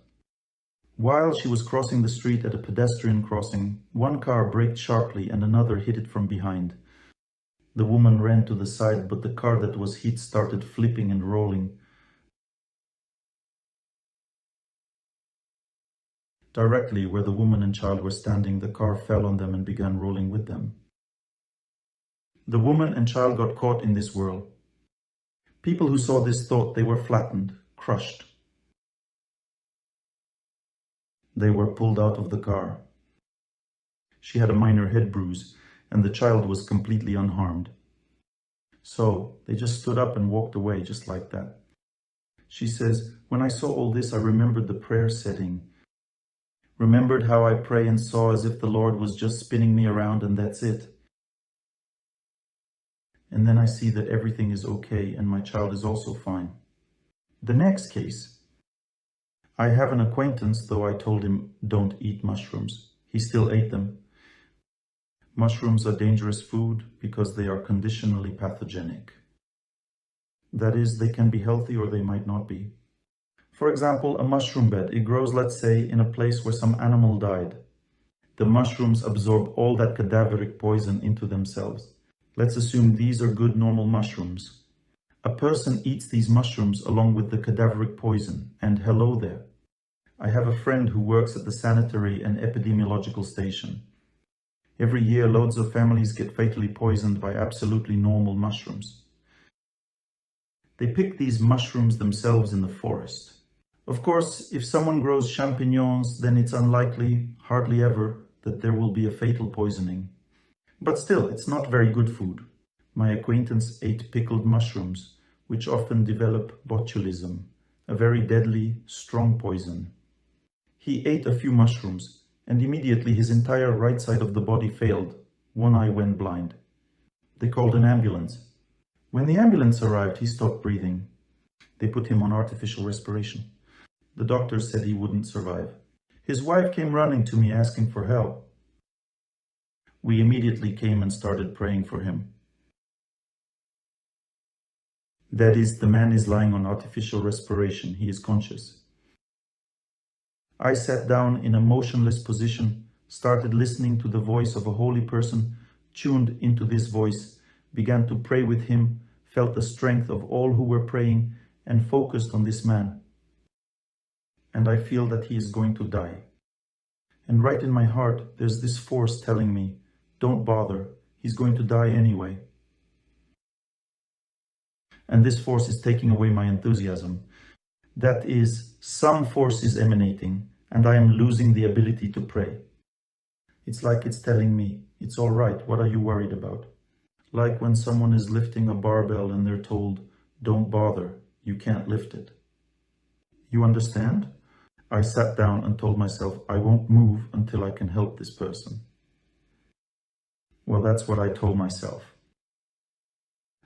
While she was crossing the street at a pedestrian crossing, one car braked sharply and another hit it from behind. The woman ran to the side, but the car that was hit started flipping and rolling. Directly where the woman and child were standing, the car fell on them and began rolling with them. The woman and child got caught in this whirl. People who saw this thought they were flattened, crushed. They were pulled out of the car. She had a minor head bruise, and the child was completely unharmed. So they just stood up and walked away just like that. She says, when I saw all this, I remembered the prayer setting. Remembered how I pray and saw as if the Lord was just spinning me around and that's it. And then I see that everything is okay and my child is also fine. The next case. I have an acquaintance, though I told him don't eat mushrooms. He still ate them. Mushrooms are dangerous food because they are conditionally pathogenic. That is, they can be healthy or they might not be. For example, a mushroom bed. It grows, let's say, in a place where some animal died. The mushrooms absorb all that cadaveric poison into themselves. Let's assume these are good normal mushrooms. A person eats these mushrooms along with the cadaveric poison, and hello there. I have a friend who works at the sanitary and epidemiological station. Every year, loads of families get fatally poisoned by absolutely normal mushrooms. They pick these mushrooms themselves in the forest. Of course, if someone grows champignons, then it's unlikely, hardly ever, that there will be a fatal poisoning. But still, it's not very good food. My acquaintance ate pickled mushrooms, which often develop botulism, a very deadly, strong poison. He ate a few mushrooms, and immediately his entire right side of the body failed. One eye went blind. They called an ambulance. When the ambulance arrived, he stopped breathing. They put him on artificial respiration. The doctor said he wouldn't survive. His wife came running to me asking for help. We immediately came and started praying for him. That is, the man is lying on artificial respiration. He is conscious. I sat down in a motionless position, started listening to the voice of a holy person, tuned into this voice, began to pray with him, felt the strength of all who were praying, and focused on this man. And I feel that he is going to die. And right in my heart, there's this force telling me, don't bother, he's going to die anyway. And this force is taking away my enthusiasm. That is, some force is emanating, and I am losing the ability to pray. It's like it's telling me, it's all right, what are you worried about? Like when someone is lifting a barbell and they're told, don't bother, you can't lift it. You understand? I sat down and told myself, I won't move until I can help this person. Well, that's what I told myself.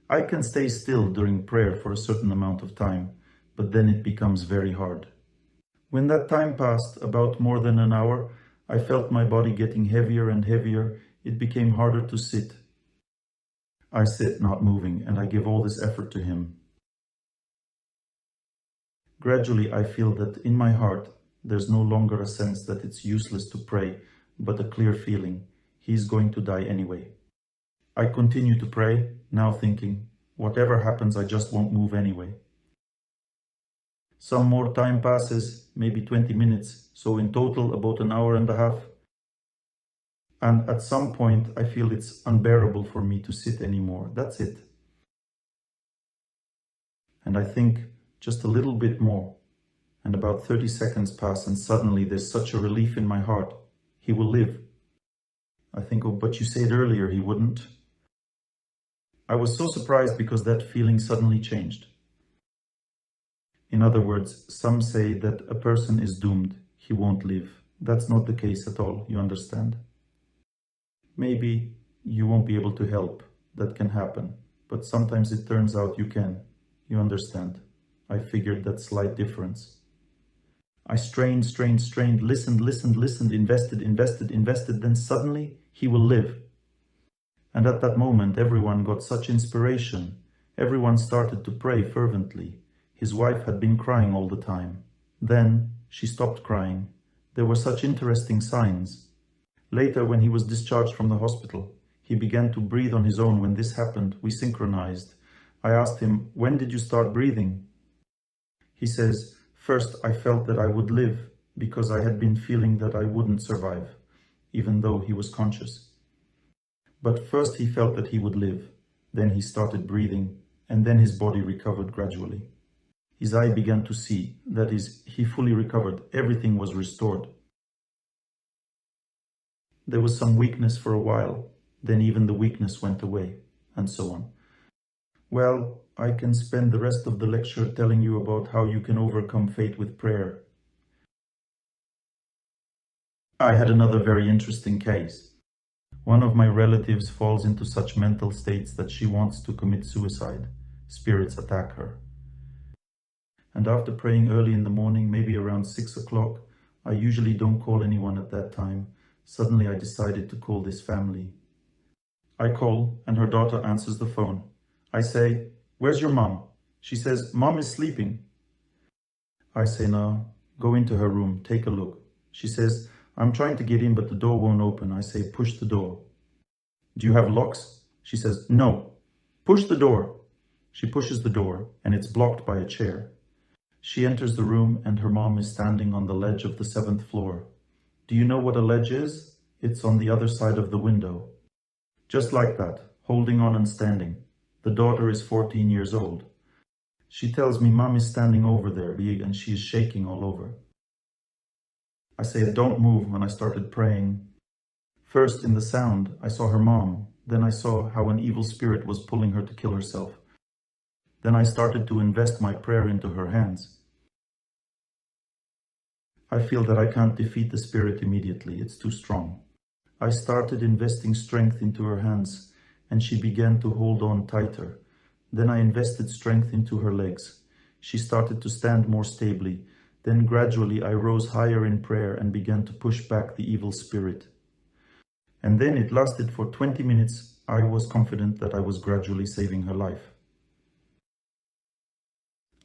I can stay still during prayer for a certain amount of time, but then it becomes very hard. When that time passed, about more than an hour, I felt my body getting heavier and heavier. It became harder to sit. I sit not moving, and I give all this effort to him. Gradually, I feel that in my heart, there's no longer a sense that it's useless to pray, but a clear feeling, he's going to die anyway. I continue to pray, now thinking, whatever happens, I just won't move anyway. Some more time passes, maybe 20 minutes, so in total about an hour and a half. And at some point, I feel it's unbearable for me to sit anymore. That's it. And I think just a little bit more. And about 30 seconds pass, and suddenly there's such a relief in my heart. He will live. I think, oh, but you said earlier he wouldn't. I was so surprised because that feeling suddenly changed. In other words, some say that a person is doomed, he won't live. That's not the case at all, you understand? Maybe you won't be able to help, that can happen, but sometimes it turns out you can, you understand. I figured that slight difference. I strained, listened, invested, then suddenly he will live. And at that moment, everyone got such inspiration. Everyone started to pray fervently. His wife had been crying all the time. Then she stopped crying. There were such interesting signs. Later, when he was discharged from the hospital, he began to breathe on his own. When this happened, we synchronized. I asked him, "When did you start breathing?" He says, "First, I felt that I would live because I had been feeling that I wouldn't survive, even though he was conscious. But first he felt that he would live. Then he started breathing, and then his body recovered gradually. His eye began to see, that is, he fully recovered, everything was restored. There was some weakness for a while, then even the weakness went away, and so on." Well, I can spend the rest of the lecture telling you about how you can overcome fate with prayer. I had another very interesting case. One of my relatives falls into such mental states that she wants to commit suicide. Spirits attack her. And after praying early in the morning, maybe around 6 o'clock, I usually don't call anyone at that time. Suddenly I decided to call this family. I call and her daughter answers the phone. I say, "Where's your mom?" She says, "Mom is sleeping." I say, "No, go into her room, take a look." She says, "I'm trying to get in, but the door won't open." I say, "Push the door." "Do you have locks?" She says, "No." "Push the door." She pushes the door and it's blocked by a chair. She enters the room and her mom is standing on the ledge of the 7th floor. Do you know what a ledge is? It's on the other side of the window. Just like that, holding on and standing. The daughter is 14 years old. She tells me Mom is standing over there and she is shaking all over. I say, "Don't move," and I started praying. First, in the sound, I saw her mom. Then I saw how an evil spirit was pulling her to kill herself. Then I started to invest my prayer into her hands. I feel that I can't defeat the spirit immediately, it's too strong. I started investing strength into her hands, and she began to hold on tighter. Then I invested strength into her legs. She started to stand more stably. Then gradually I rose higher in prayer and began to push back the evil spirit. And then it lasted for 20 minutes. I was confident that I was gradually saving her life.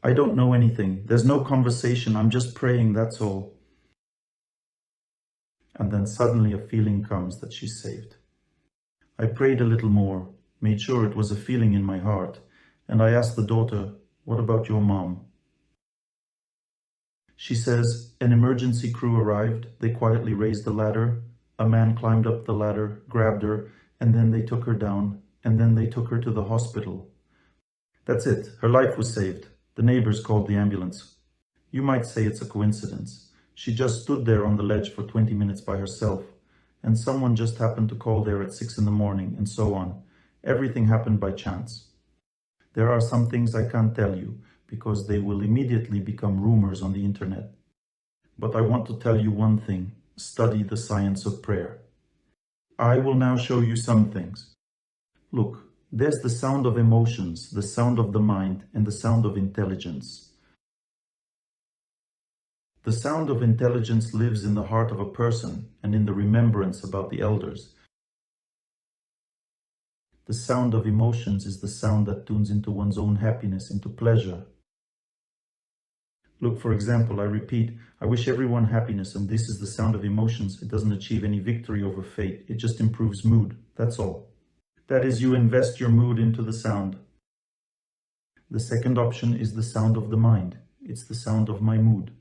I don't know anything. There's no conversation. I'm just praying, that's all. And then suddenly a feeling comes that she's saved. I prayed a little more, made sure it was a feeling in my heart, and I asked the daughter, "What about your mom?" She says, "An emergency crew arrived. They quietly raised the ladder. A man climbed up the ladder, grabbed her, and then they took her down, and then they took her to the hospital. That's it. Her life was saved. The neighbors called the ambulance." You might say it's a coincidence. She just stood there on the ledge for 20 minutes by herself, and someone just happened to call there at 6 in the morning, and so on. Everything happened by chance. There are some things I can't tell you, because they will immediately become rumors on the internet. But I want to tell you one thing. Study the science of prayer. I will now show you some things. Look, there's the sound of emotions, the sound of the mind, and the sound of intelligence. The sound of intelligence lives in the heart of a person and in the remembrance about the elders. The sound of emotions is the sound that tunes into one's own happiness, into pleasure. Look, for example, I repeat, I wish everyone happiness, and this is the sound of emotions. It doesn't achieve any victory over fate. It just improves mood. That's all. That is, you invest your mood into the sound. The second option is the sound of the mind. It's the sound of my mood.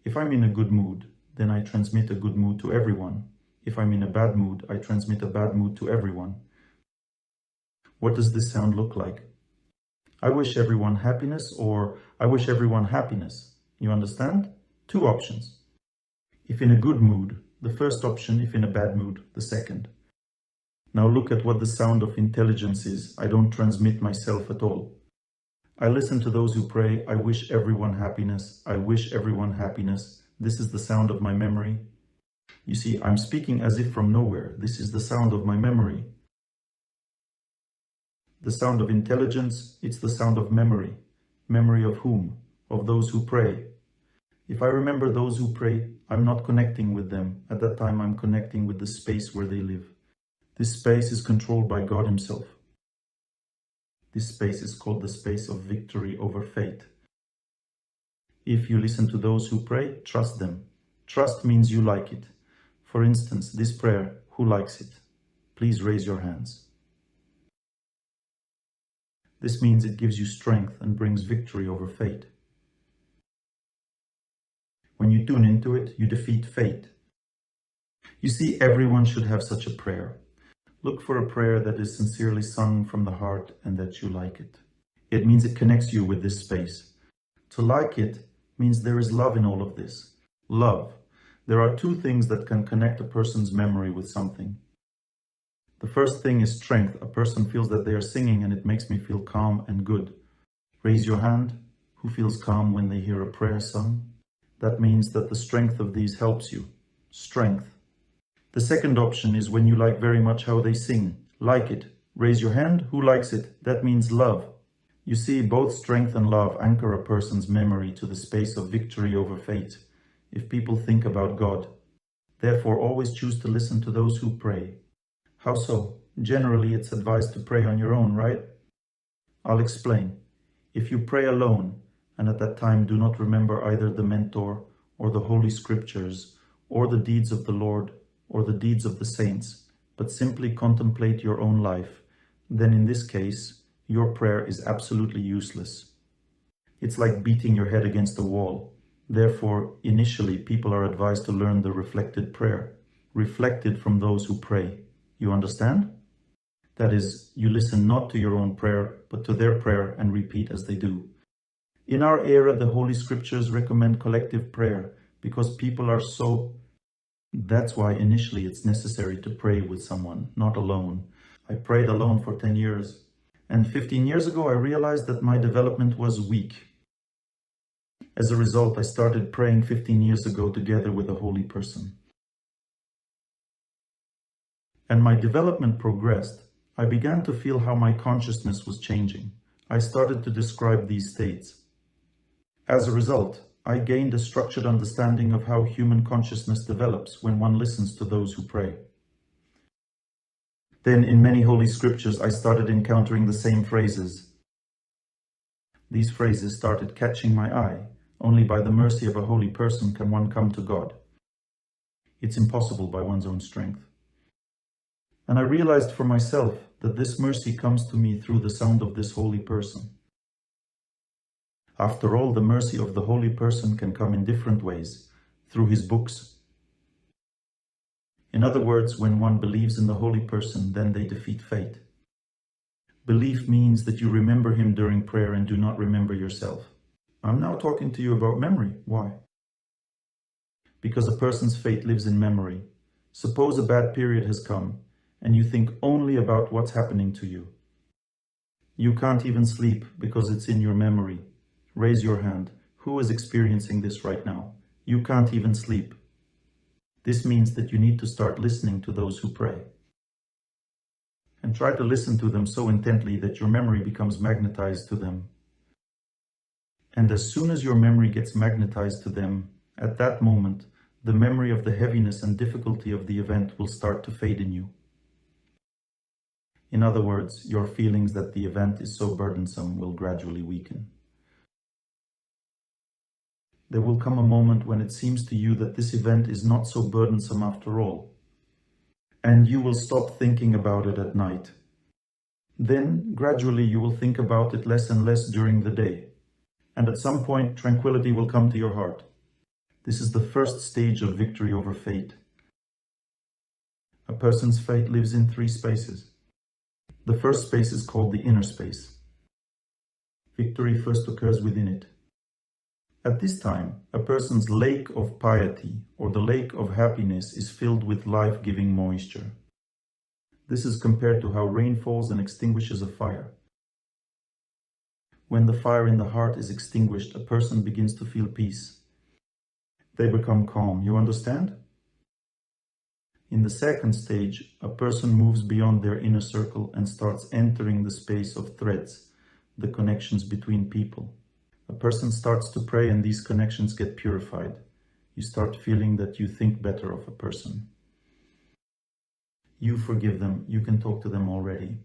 If I'm in a good mood, then I transmit a good mood to everyone. If I'm in a bad mood, I transmit a bad mood to everyone. What does this sound look like? I wish everyone happiness, or I wish everyone happiness. You understand? Two options. If in a good mood, the first option. If in a bad mood, the second. Now look at what the sound of intelligence is. I don't transmit myself at all. I listen to those who pray, I wish everyone happiness. I wish everyone happiness. This is the sound of my memory. You see, I'm speaking as if from nowhere. This is the sound of my memory. The sound of intelligence, it's the sound of memory. Memory of whom? of those who pray. If I remember those who pray, I'm not connecting with them. At that time, I'm connecting with the space where they live. This space is controlled by God Himself. This space is called the space of victory over fate. If you listen to those who pray, trust them. Trust means you like it. For instance, this prayer, who likes it? Please raise your hands. This means it gives you strength and brings victory over fate. When you tune into it, you defeat fate. You see, everyone should have such a prayer. Look for a prayer that is sincerely sung from the heart and that you like it. It means it connects you with this space. To like it means there is love in all of this. Love. There are two things that can connect a person's memory with something. The first thing is strength. A person feels that they are singing and it makes me feel calm and good. Raise your hand. Who feels calm when they hear a prayer sung? That means that the strength of these helps you. Strength. The second option is when you like very much how they sing. Like it. Raise your hand. Who likes it? That means love. You see, both strength and love anchor a person's memory to the space of victory over fate. If people think about God. Therefore, always choose to listen to those who pray. How so? Generally, it's advised to pray on your own, right? I'll explain. If you pray alone, and at that time do not remember either the mentor, or the Holy Scriptures, or the deeds of the Lord, or the deeds of the saints, but simply contemplate your own life, then in this case, your prayer is absolutely useless. It's like beating your head against a wall. Therefore, initially, people are advised to learn the reflected prayer, reflected from those who pray. You understand? That is, you listen not to your own prayer, but to their prayer and repeat as they do. In our era, the Holy Scriptures recommend collective prayer because people are so... That's why initially it's necessary to pray with someone, not alone. I prayed alone for 10 years. And 15 years ago, I realized that my development was weak. As a result, I started praying 15 years ago together with a holy person. And my development progressed. I began to feel how my consciousness was changing. I started to describe these states. As a result, I gained a structured understanding of how human consciousness develops when one listens to those who pray. Then, in many holy scriptures, I started encountering the same phrases. These phrases started catching my eye. Only by the mercy of a holy person can one come to God. It's impossible by one's own strength. And I realized for myself that this mercy comes to me through the sound of this holy person. After all, the mercy of the holy person can come in different ways, through his books. In other words, when one believes in the holy person, then they defeat fate. Belief means that you remember him during prayer and do not remember yourself. I'm now talking to you about memory. Why? Because a person's fate lives in memory. Suppose a bad period has come, and you think only about what's happening to you. You can't even sleep because it's in your memory. Raise your hand. Who is experiencing this right now? You can't even sleep. This means that you need to start listening to those who pray. And try to listen to them so intently that your memory becomes magnetized to them. And as soon as your memory gets magnetized to them, at that moment, the memory of the heaviness and difficulty of the event will start to fade in you. In other words, your feelings that the event is so burdensome will gradually weaken. There will come a moment when it seems to you that this event is not so burdensome after all, and you will stop thinking about it at night. Then, gradually, you will think about it less and less during the day, and at some point, tranquility will come to your heart. This is the first stage of victory over fate. A person's fate lives in 3 spaces. The first space is called the inner space. Victory first occurs within it. At this time, a person's lake of piety or the lake of happiness is filled with life-giving moisture. This is compared to how rain falls and extinguishes a fire. When the fire in the heart is extinguished, a person begins to feel peace. They become calm. You understand? In the second stage, a person moves beyond their inner circle and starts entering the space of threads, the connections between people. A person starts to pray and these connections get purified. You start feeling that you think better of a person. You forgive them, you can talk to them already.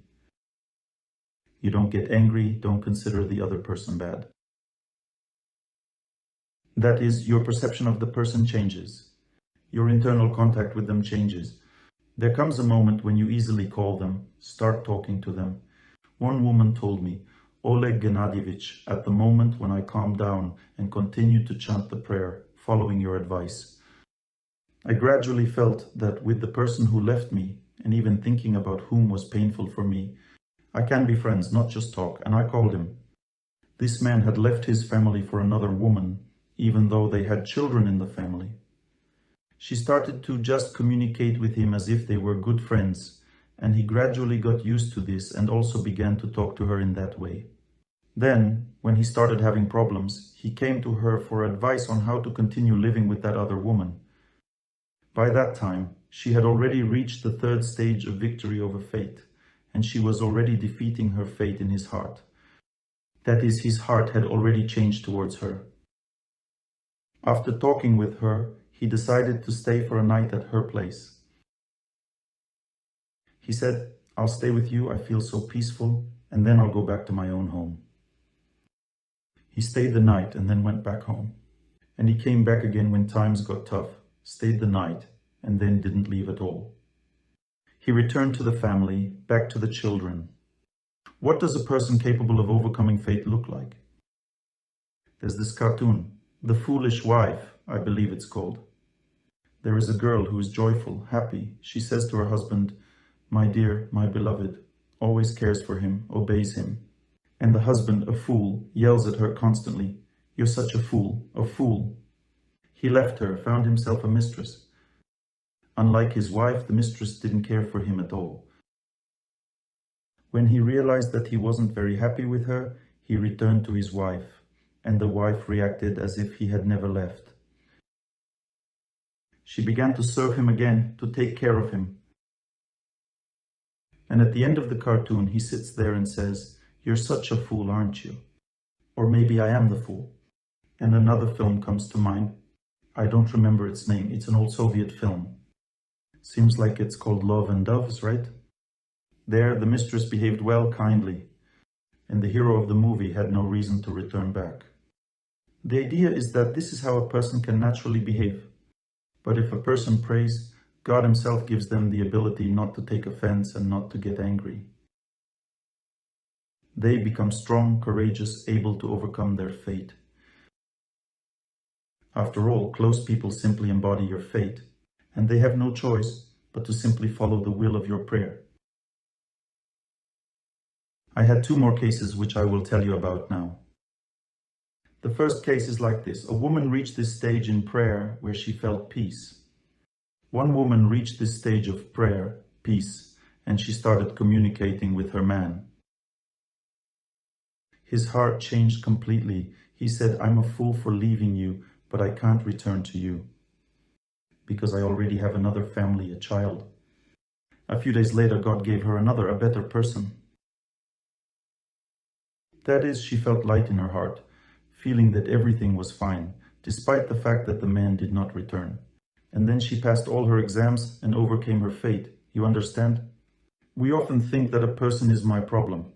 You don't get angry, don't consider the other person bad. That is, your perception of the person changes. Your internal contact with them changes. There comes a moment when you easily call them, start talking to them. One woman told me, Oleg Gennadyevich, at the moment when I calmed down and continued to chant the prayer, following your advice, I gradually felt that with the person who left me, and even thinking about whom was painful for me, I can be friends, not just talk, and I called him. This man had left his family for another woman, even though they had children in the family. She started to just communicate with him as if they were good friends, and he gradually got used to this and also began to talk to her in that way. Then, when he started having problems, he came to her for advice on how to continue living with that other woman. By that time, she had already reached the third stage of victory over fate, and she was already defeating her fate in his heart. That is, his heart had already changed towards her. After talking with her, he decided to stay for a night at her place. He said, I'll stay with you, I feel so peaceful, and then I'll go back to my own home. He stayed the night and then went back home. And he came back again when times got tough, stayed the night, and then didn't leave at all. He returned to the family, back to the children. What does a person capable of overcoming fate look like? There's this cartoon, The Foolish Wife, I believe it's called. There is a girl who is joyful, happy. She says to her husband, my dear, my beloved, always cares for him, obeys him. And the husband, a fool, yells at her constantly, you're such a fool, a fool. He left her, found himself a mistress. Unlike his wife, the mistress didn't care for him at all. When he realized that he wasn't very happy with her, he returned to his wife, and the wife reacted as if he had never left. She began to serve him again, to take care of him. And at the end of the cartoon, he sits there and says, you're such a fool, aren't you? Or maybe I am the fool. And another film comes to mind. I don't remember its name. It's an old Soviet film. Seems like it's called Love and Doves, right? There, the mistress behaved well, kindly, and the hero of the movie had no reason to return back. The idea is that this is how a person can naturally behave. But if a person prays, God himself gives them the ability not to take offense and not to get angry. They become strong, courageous, able to overcome their fate. After all, close people simply embody your fate, and they have no choice but to simply follow the will of your prayer. I had two more cases which I will tell you about now. The first case is like this. A woman reached this stage in prayer where she felt peace. One woman reached this stage of prayer, peace, and she started communicating with her man. His heart changed completely. He said, I'm a fool for leaving you, but I can't return to you, because I already have another family, a child. A few days later, God gave her a better person. That is, she felt light in her heart, feeling that everything was fine, despite the fact that the man did not return. And then she passed all her exams and overcame her fate. You understand? We often think that a person is my problem.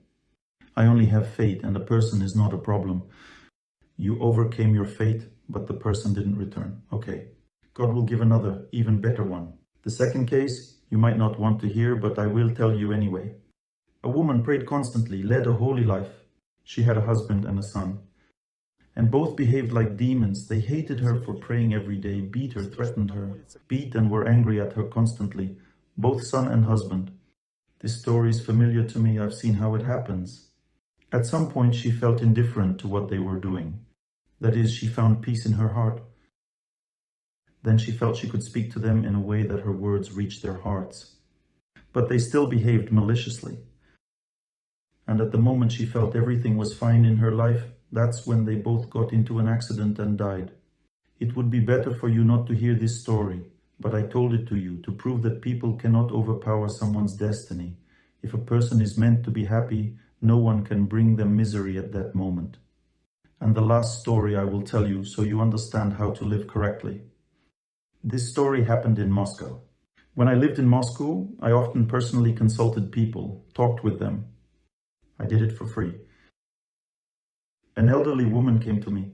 I only have fate and a person is not a problem. You overcame your fate, but the person didn't return. Okay. God will give another, even better one. The second case, you might not want to hear, but I will tell you anyway. A woman prayed constantly, led a holy life. She had a husband and a son. And both behaved like demons. They hated her for praying every day, beat her, threatened her, beat and were angry at her constantly. Both son and husband. This story is familiar to me. I've seen how it happens. At some point, she felt indifferent to what they were doing. That is, she found peace in her heart. Then she felt she could speak to them in a way that her words reached their hearts. But they still behaved maliciously. And at the moment she felt everything was fine in her life, that's when they both got into an accident and died. It would be better for you not to hear this story, but I told it to you to prove that people cannot overpower someone's destiny. If a person is meant to be happy, no one can bring them misery at that moment. and the last story I will tell you so you understand how to live correctly. This story happened in Moscow. When I lived in Moscow, I often personally consulted people, talked with them. I did it for free. An elderly woman came to me.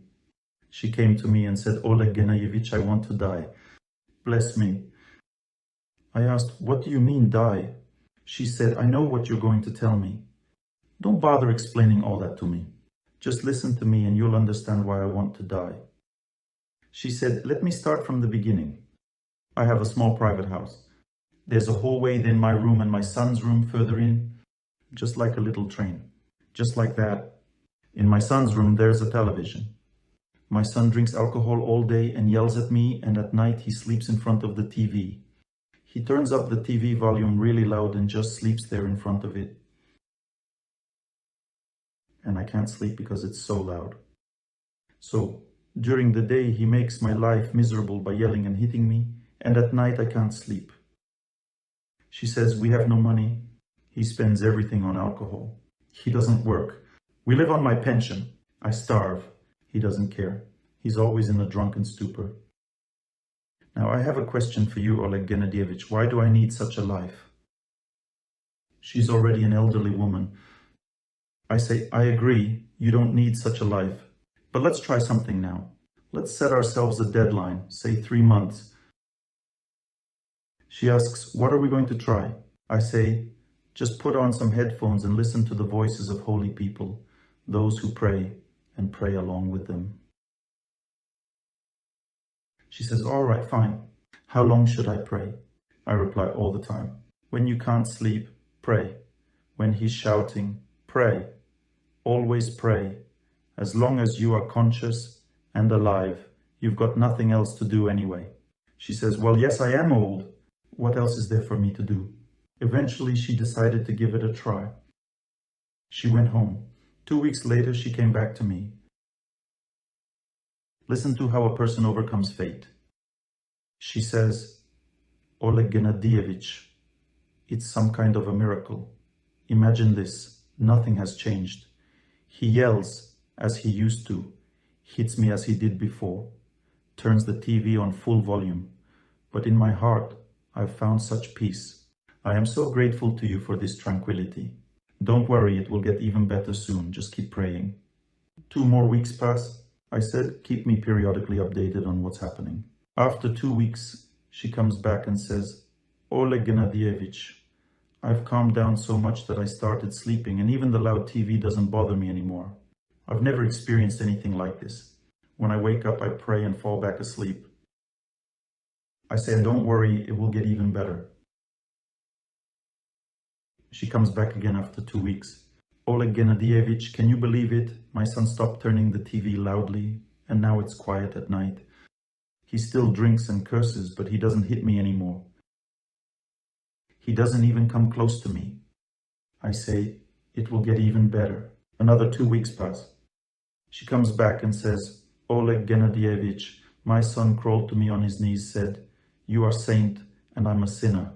She came to me and said, "Oleg Gennadievich, I want to die. Bless me." I asked, "What do you mean, die?" She said, "I know what you're going to tell me. Don't bother explaining all that to me. Just listen to me and you'll understand why I want to die." She said, "Let me start from the beginning. I have a small private house. There's a hallway, then my room and my son's room further in, just like a little train. Just like that. In my son's room, there's a television. My son drinks alcohol all day and yells at me, and at night he sleeps in front of the TV. He turns up the TV volume really loud and just sleeps there in front of it. And I can't sleep because it's so loud. So, during the day, he makes my life miserable by yelling and hitting me, and at night I can't sleep." She says, "We have no money. He spends everything on alcohol. He doesn't work. We live on my pension. I starve. He doesn't care. He's always in a drunken stupor. Now I have a question for you, Oleg Gennadievich. Why do I need such a life?" She's already an elderly woman. I say, "I agree, you don't need such a life. But let's try something now. Let's set ourselves a deadline, say 3 months." She asks, "What are we going to try?" I say, "Just put on some headphones and listen to the voices of holy people, those who pray, and pray along with them." She says, "All right, fine. How long should I pray?" I reply, "All the time. When you can't sleep, pray. When he's shouting, pray. Always pray. As long as you are conscious and alive, you've got nothing else to do anyway." She says, "Well, yes, I am old. What else is there for me to do?" Eventually, she decided to give it a try. She went home. 2 weeks later, she came back to me. Listen to how a person overcomes fate. She says, "Oleg Gennadievich, it's some kind of a miracle. Imagine this, nothing has changed. He yells as he used to, hits me as he did before, turns the TV on full volume. But in my heart, I've found such peace. I am so grateful to you for this tranquility. Don't worry, it will get even better soon. Just keep praying." 2 more weeks pass. I said, "Keep me periodically updated on what's happening." After 2 weeks, she comes back and says, "Oleg Gennadievich, I've calmed down so much that I started sleeping, and even the loud TV doesn't bother me anymore. I've never experienced anything like this. When I wake up, I pray and fall back asleep." I say, "Don't worry, it will get even better." She comes back again after 2 weeks. "Oleg Gennadievich, can you believe it? My son stopped turning the TV loudly, and now it's quiet at night. He still drinks and curses, but he doesn't hit me anymore. He doesn't even come close to me." I say, "It will get even better." Another 2 weeks pass. She comes back and says, "Oleg Gennadievich, my son crawled to me on his knees, said, 'You are saint and I'm a sinner.'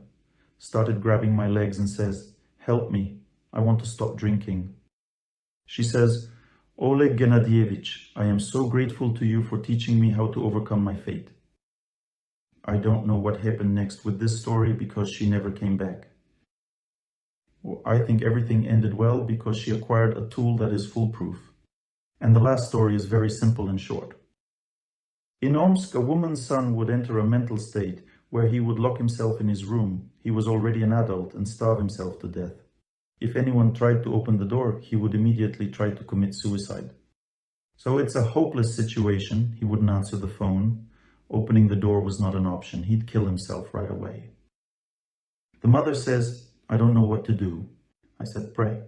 Started grabbing my legs and says, 'Help me, I want to stop drinking.' She says, 'Oleg Gennadievich, I am so grateful to you for teaching me how to overcome my fate.'" I don't know what happened next with this story because she never came back. Well, I think everything ended well because she acquired a tool that is foolproof. And the last story is very simple and short. In Omsk, a woman's son would enter a mental state where he would lock himself in his room. He was already an adult and starve himself to death. If anyone tried to open the door, he would immediately try to commit suicide. So it's a hopeless situation. He wouldn't answer the phone. Opening the door was not an option. He'd kill himself right away. The mother says, "I don't know what to do." I said, "Pray."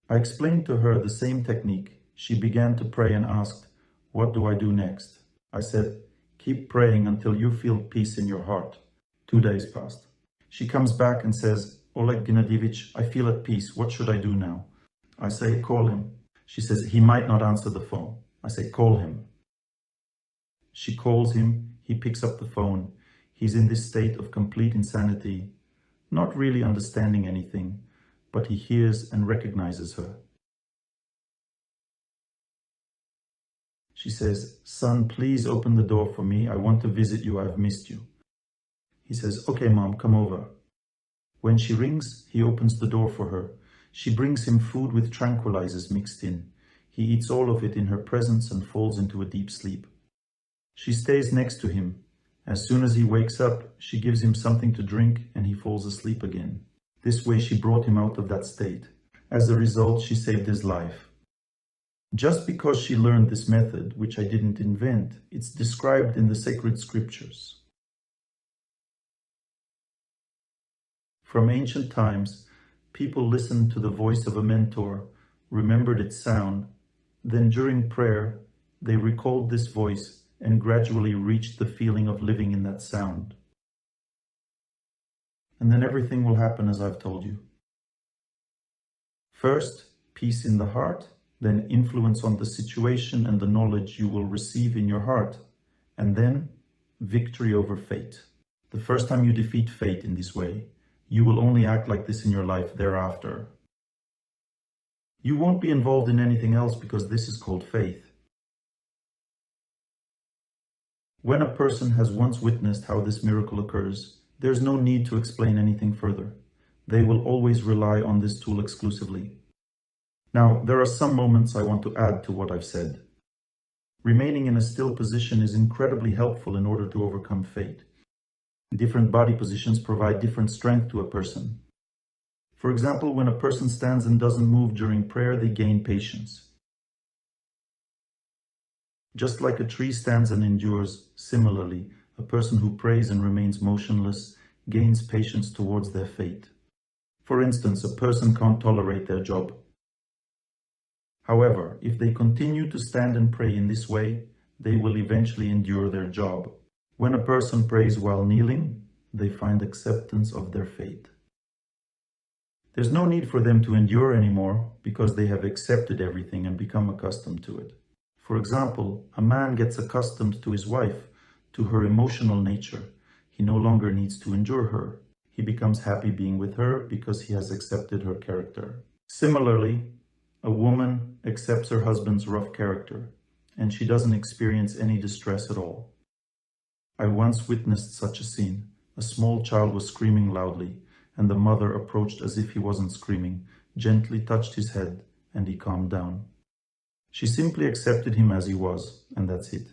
I explained to her the same technique. She began to pray and asked, "What do I do next?" I said, "Keep praying until you feel peace in your heart." 2 days passed. She comes back and says, "Oleg Gennadievich, I feel at peace. What should I do now?" I say, "Call him." She says, "He might not answer the phone." I say, "Call him." She calls him. He picks up the phone. He's in this state of complete insanity, not really understanding anything, but he hears and recognizes her. She says, "Son, please open the door for me. I want to visit you. I've missed you." He says, "Okay, Mom, come over." When she rings, he opens the door for her. She brings him food with tranquilizers mixed in. He eats all of it in her presence and falls into a deep sleep. She stays next to him. As soon as he wakes up, she gives him something to drink and he falls asleep again. This way she brought him out of that state. As a result, she saved his life. Just because she learned this method, which I didn't invent, it's described in the sacred scriptures. From ancient times, people listened to the voice of a mentor, remembered its sound, then during prayer, they recalled this voice and gradually reached the feeling of living in that sound. And then everything will happen as I've told you. First, peace in the heart, then influence on the situation and the knowledge you will receive in your heart, and then victory over fate. The first time you defeat fate in this way, you will only act like this in your life thereafter. You won't be involved in anything else because this is called faith. When a person has once witnessed how this miracle occurs, there's no need to explain anything further. They will always rely on this tool exclusively. Now, there are some moments I want to add to what I've said. Remaining in a still position is incredibly helpful in order to overcome fate. Different body positions provide different strength to a person. For example, when a person stands and doesn't move during prayer, they gain patience. Just like a tree stands and endures, similarly, a person who prays and remains motionless gains patience towards their fate. For instance, a person can't tolerate their job. However, if they continue to stand and pray in this way, they will eventually endure their job. When a person prays while kneeling, they find acceptance of their fate. There's no need for them to endure anymore because they have accepted everything and become accustomed to it. For example, a man gets accustomed to his wife, to her emotional nature. He no longer needs to endure her. He becomes happy being with her because he has accepted her character. Similarly, a woman accepts her husband's rough character, and she doesn't experience any distress at all. I once witnessed such a scene. A small child was screaming loudly, and the mother approached as if he wasn't screaming, gently touched his head, and he calmed down. She simply accepted him as he was, and that's it.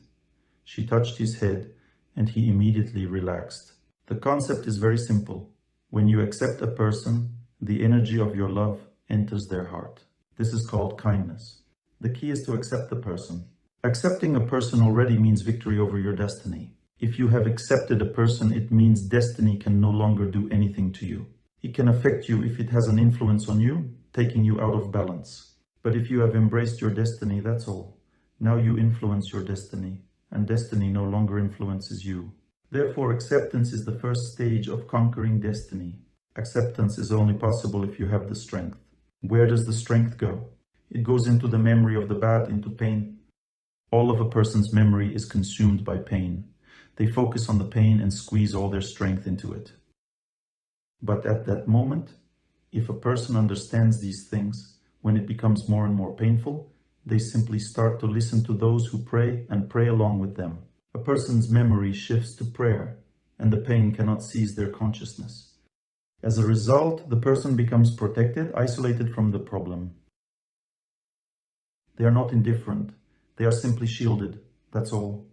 She touched his head, and he immediately relaxed. The concept is very simple. When you accept a person, the energy of your love enters their heart. This is called kindness. The key is to accept the person. Accepting a person already means victory over your destiny. If you have accepted a person, it means destiny can no longer do anything to you. It can affect you if it has an influence on you, taking you out of balance. But if you have embraced your destiny, that's all. Now you influence your destiny, and destiny no longer influences you. Therefore, acceptance is the first stage of conquering destiny. Acceptance is only possible if you have the strength. Where does the strength go? It goes into the memory of the bad, into pain. All of a person's memory is consumed by pain. They focus on the pain and squeeze all their strength into it. But at that moment, if a person understands these things, when it becomes more and more painful, they simply start to listen to those who pray and pray along with them. A person's memory shifts to prayer, and the pain cannot seize their consciousness. As a result, the person becomes protected, isolated from the problem. They are not indifferent. They are simply shielded. That's all.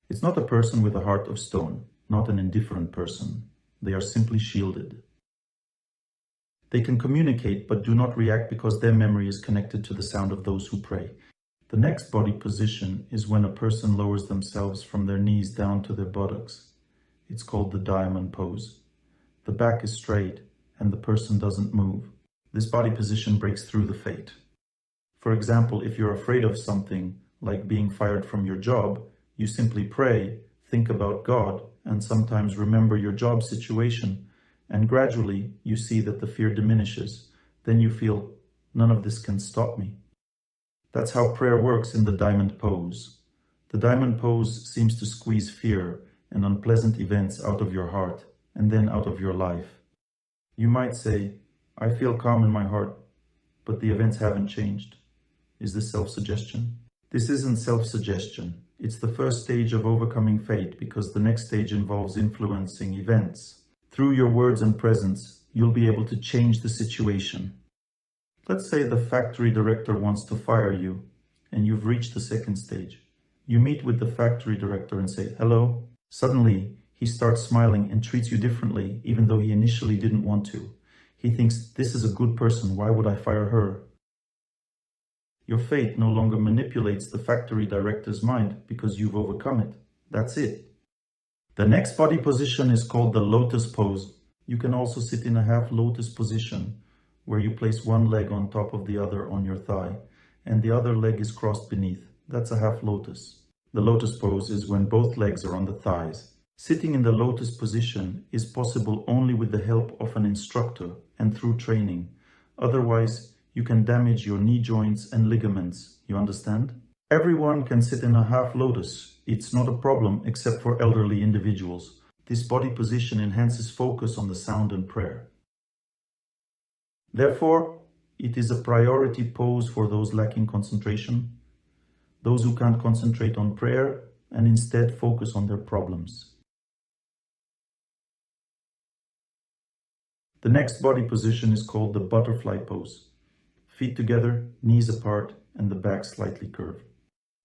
It's not a person with a heart of stone, not an indifferent person. They are simply shielded. They can communicate but do not react because their memory is connected to the sound of those who pray. The next body position is when a person lowers themselves from their knees down to their buttocks. It's called the diamond pose. The back is straight and the person doesn't move. This body position breaks through the fate. For example, if you're afraid of something, like being fired from your job, you simply pray, think about God, and sometimes remember your job situation, and gradually you see that the fear diminishes. Then you feel, none of this can stop me. That's how prayer works in the diamond pose. The diamond pose seems to squeeze fear and unpleasant events out of your heart and then out of your life. You might say, I feel calm in my heart, but the events haven't changed. Is this self-suggestion? This isn't self-suggestion. It's the first stage of overcoming fate, because the next stage involves influencing events. Through your words and presence, you'll be able to change the situation. Let's say the factory director wants to fire you, and you've reached the second stage. You meet with the factory director and say, "Hello." Suddenly, he starts smiling and treats you differently, even though he initially didn't want to. He thinks, "This is a good person, why would I fire her?" Your fate no longer manipulates the factory director's mind because you've overcome it. That's it. The next body position is called the lotus pose. You can also sit in a half lotus position, where you place one leg on top of the other on your thigh, and the other leg is crossed beneath. That's a half lotus. The lotus pose is when both legs are on the thighs. Sitting in the lotus position is possible only with the help of an instructor and through training. Otherwise, you can damage your knee joints and ligaments. You understand? Everyone can sit in a half lotus. It's not a problem except for elderly individuals. This body position enhances focus on the sound and prayer. Therefore, it is a priority pose for those lacking concentration, those who can't concentrate on prayer and instead focus on their problems. The next body position is called the butterfly pose. Feet together, knees apart, and the back slightly curved.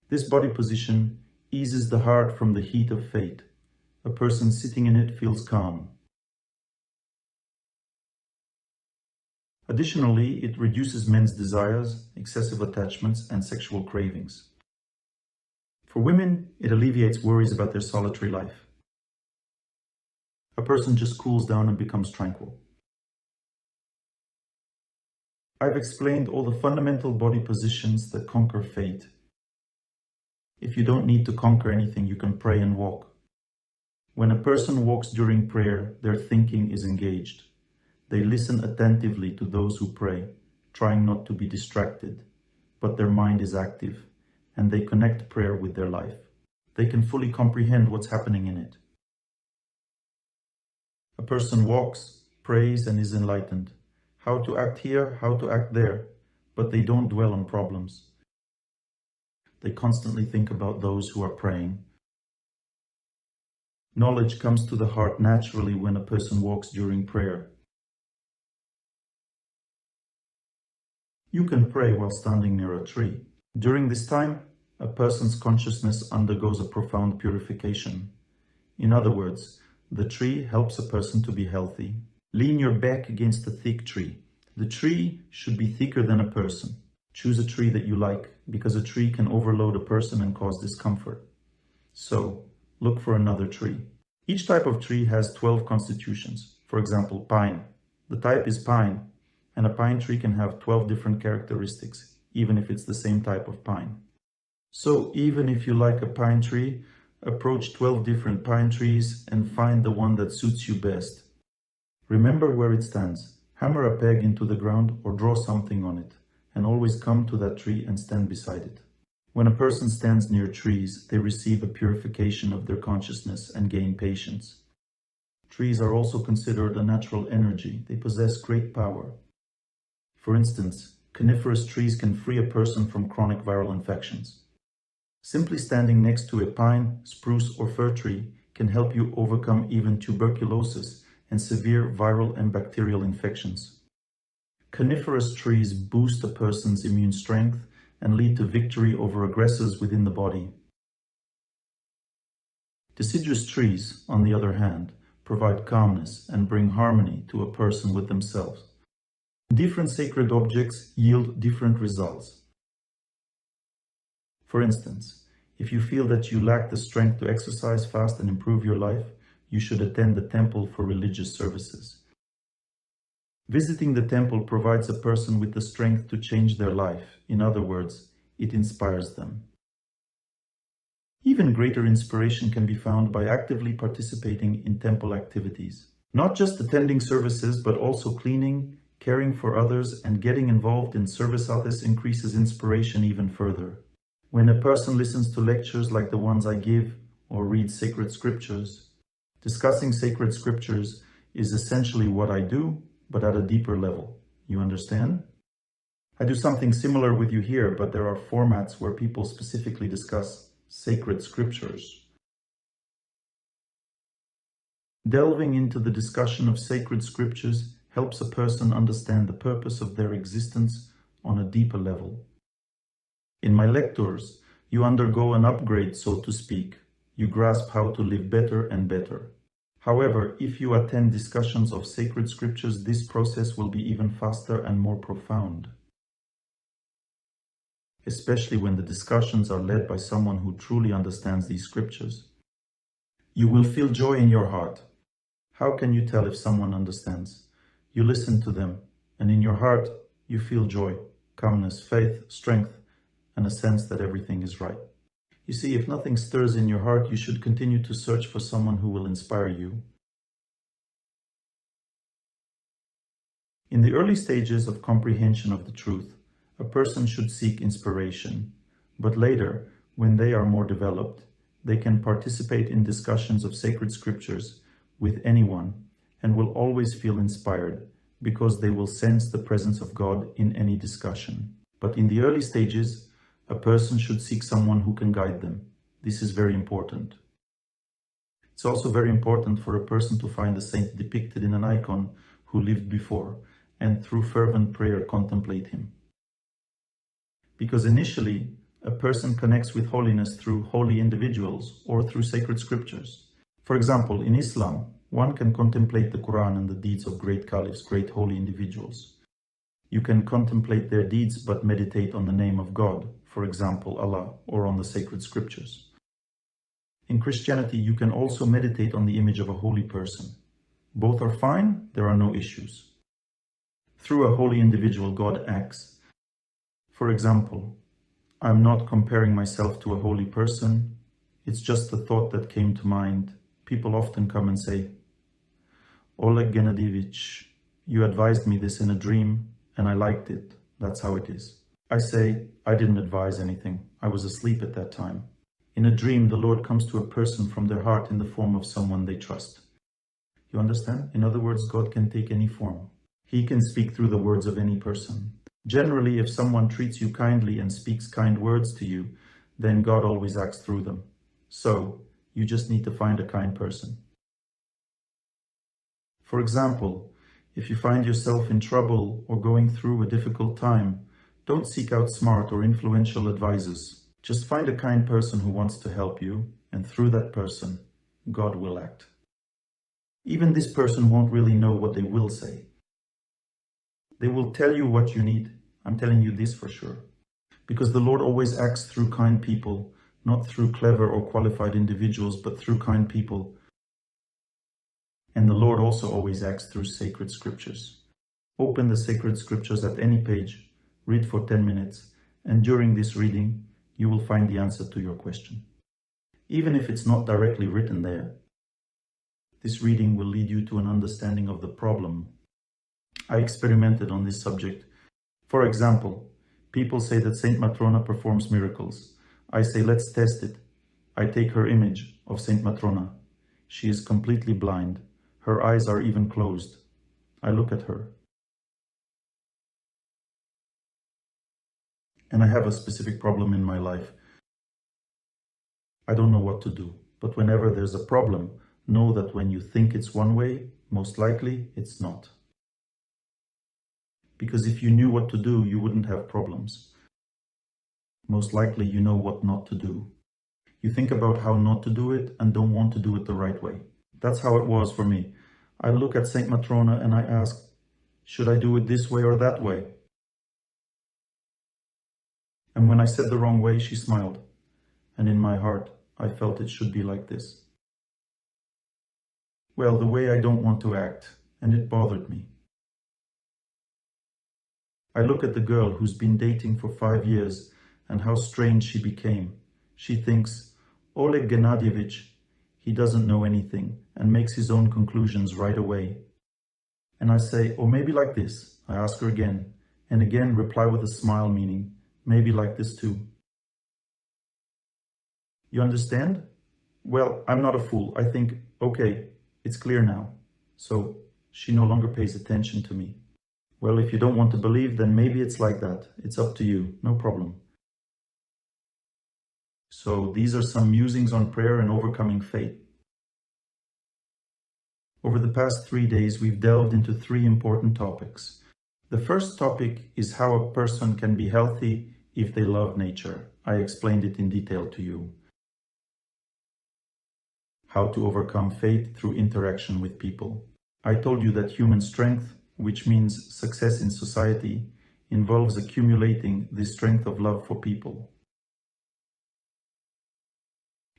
This body position eases the heart from the heat of fate. A person sitting in it feels calm. Additionally, it reduces men's desires, excessive attachments, and sexual cravings. For women, it alleviates worries about their solitary life. A person just cools down and becomes tranquil. I've explained all the fundamental body positions that conquer fate. If you don't need to conquer anything, you can pray and walk. When a person walks during prayer, their thinking is engaged. They listen attentively to those who pray, trying not to be distracted, but their mind is active, and they connect prayer with their life. They can fully comprehend what's happening in it. A person walks, prays, and is enlightened. How to act here, how to act there, but they don't dwell on problems. They constantly think about those who are praying. Knowledge comes to the heart naturally when a person walks during prayer. You can pray while standing near a tree. During this time, a person's consciousness undergoes a profound purification. In other words, the tree helps a person to be healthy. Lean your back against a thick tree. The tree should be thicker than a person. Choose a tree that you like, because a tree can overload a person and cause discomfort. So, look for another tree. Each type of tree has 12 constitutions. For example, pine. The type is pine, and a pine tree can have 12 different characteristics, even if it's the same type of pine. So, even if you like a pine tree, approach 12 different pine trees and find the one that suits you best. Remember where it stands. Hammer a peg into the ground or draw something on it, and always come to that tree and stand beside it. When a person stands near trees, they receive a purification of their consciousness and gain patience. Trees are also considered a natural energy. They possess great power. For instance, coniferous trees can free a person from chronic viral infections. Simply standing next to a pine, spruce, or fir tree can help you overcome even tuberculosis and severe viral and bacterial infections. Coniferous trees boost a person's immune strength and lead to victory over aggressors within the body. Deciduous trees, on the other hand, provide calmness and bring harmony to a person with themselves. Different sacred objects yield different results. For instance, if you feel that you lack the strength to exercise, fast, and improve your life, you should attend the temple for religious services. Visiting the temple provides a person with the strength to change their life. In other words, it inspires them. Even greater inspiration can be found by actively participating in temple activities. Not just attending services, but also cleaning, caring for others, and getting involved in service. This increases inspiration even further. When a person listens to lectures like the ones I give, or reads sacred scriptures, discussing sacred scriptures is essentially what I do, but at a deeper level. You understand? I do something similar with you here, but there are formats where people specifically discuss sacred scriptures. Delving into the discussion of sacred scriptures helps a person understand the purpose of their existence on a deeper level. In my lectures, you undergo an upgrade, so to speak. You grasp how to live better and better. However, if you attend discussions of sacred scriptures, this process will be even faster and more profound, especially when the discussions are led by someone who truly understands these scriptures. You will feel joy in your heart. How can you tell if someone understands? You listen to them, and in your heart, you feel joy, calmness, faith, strength, and a sense that everything is right. You see, if nothing stirs in your heart, you should continue to search for someone who will inspire you. In the early stages of comprehension of the truth, a person should seek inspiration, but later, when they are more developed, they can participate in discussions of sacred scriptures with anyone and will always feel inspired because they will sense the presence of God in any discussion. But in the early stages, a person should seek someone who can guide them. This is very important. It's also very important for a person to find a saint depicted in an icon who lived before and through fervent prayer contemplate him. Because initially, a person connects with holiness through holy individuals or through sacred scriptures. For example, in Islam, one can contemplate the Quran and the deeds of great caliphs, great holy individuals. You can contemplate their deeds but meditate on the name of God, for example, Allah, or on the sacred scriptures. In Christianity, you can also meditate on the image of a holy person. Both are fine, there are no issues. Through a holy individual, God acts. For example, I'm not comparing myself to a holy person. It's just a thought that came to mind. People often come and say, Oleg Gennadievich, you advised me this in a dream and I liked it. That's how it is. I say, I didn't advise anything. I was asleep at that time. In a dream, the Lord comes to a person from their heart in the form of someone they trust. You understand? In other words, God can take any form. He can speak through the words of any person. Generally, if someone treats you kindly and speaks kind words to you, then God always acts through them. So, you just need to find a kind person. For example, if you find yourself in trouble or going through a difficult time, don't seek out smart or influential advisors. Just find a kind person who wants to help you, and through that person, God will act. Even this person won't really know what they will say. They will tell you what you need. I'm telling you this for sure. Because the Lord always acts through kind people, not through clever or qualified individuals, but through kind people. And the Lord also always acts through sacred scriptures. Open the sacred scriptures at any page, read for 10 minutes, and during this reading, you will find the answer to your question. Even if it's not directly written there, this reading will lead you to an understanding of the problem. I experimented on this subject. For example, people say that Saint Matrona performs miracles. I say, let's test it. I take her image of Saint Matrona. She is completely blind. Her eyes are even closed. I look at her. And I have a specific problem in my life. I don't know what to do. But whenever there's a problem, know that when you think it's one way, most likely it's not. Because if you knew what to do, you wouldn't have problems. Most likely you know what not to do. You think about how not to do it and don't want to do it the right way. That's how it was for me. I look at Saint Matrona and I ask, should I do it this way or that way? And when I said the wrong way, she smiled. And in my heart, I felt it should be like this. Well, the way I don't want to act, and it bothered me. I look at the girl who's been dating for 5 years and how strange she became. She thinks, Oleg Gennadievich, he doesn't know anything and makes his own conclusions right away. And I say, or maybe like this. I ask her again, and again reply with a smile, meaning, maybe like this too. You understand? Well, I'm not a fool. I think, okay, it's clear now. So she no longer pays attention to me. Well, if you don't want to believe, then maybe it's like that. It's up to you, no problem. So these are some musings on prayer and overcoming fate. Over the past 3 days, we've delved into 3 important topics. The first topic is how a person can be healthy if they love nature. I explained it in detail to you. How to overcome fate through interaction with people. I told you that human strength, which means success in society, involves accumulating the strength of love for people.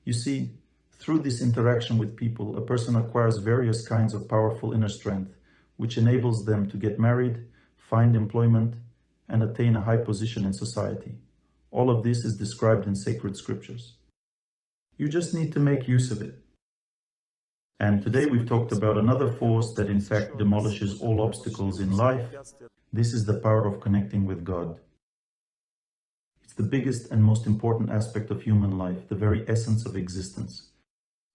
You see, through this interaction with people, a person acquires various kinds of powerful inner strength, which enables them to get married, find employment, and attain a high position in society. All of this is described in sacred scriptures. You just need to make use of it. And today we've talked about another force that in fact demolishes all obstacles in life. This is the power of connecting with God. It's the biggest and most important aspect of human life, the very essence of existence.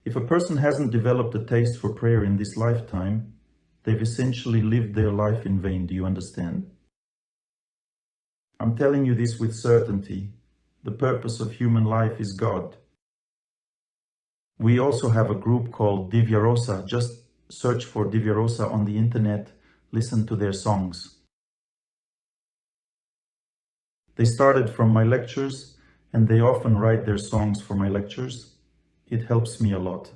If a person hasn't developed a taste for prayer in this lifetime, they've essentially lived their life in vain. Do you understand? I'm telling you this with certainty. The purpose of human life is God. We also have a group called Divya Rosa. Just search for Divya Rosa on the internet, listen to their songs. They started from my lectures, and they often write their songs for my lectures. It helps me a lot.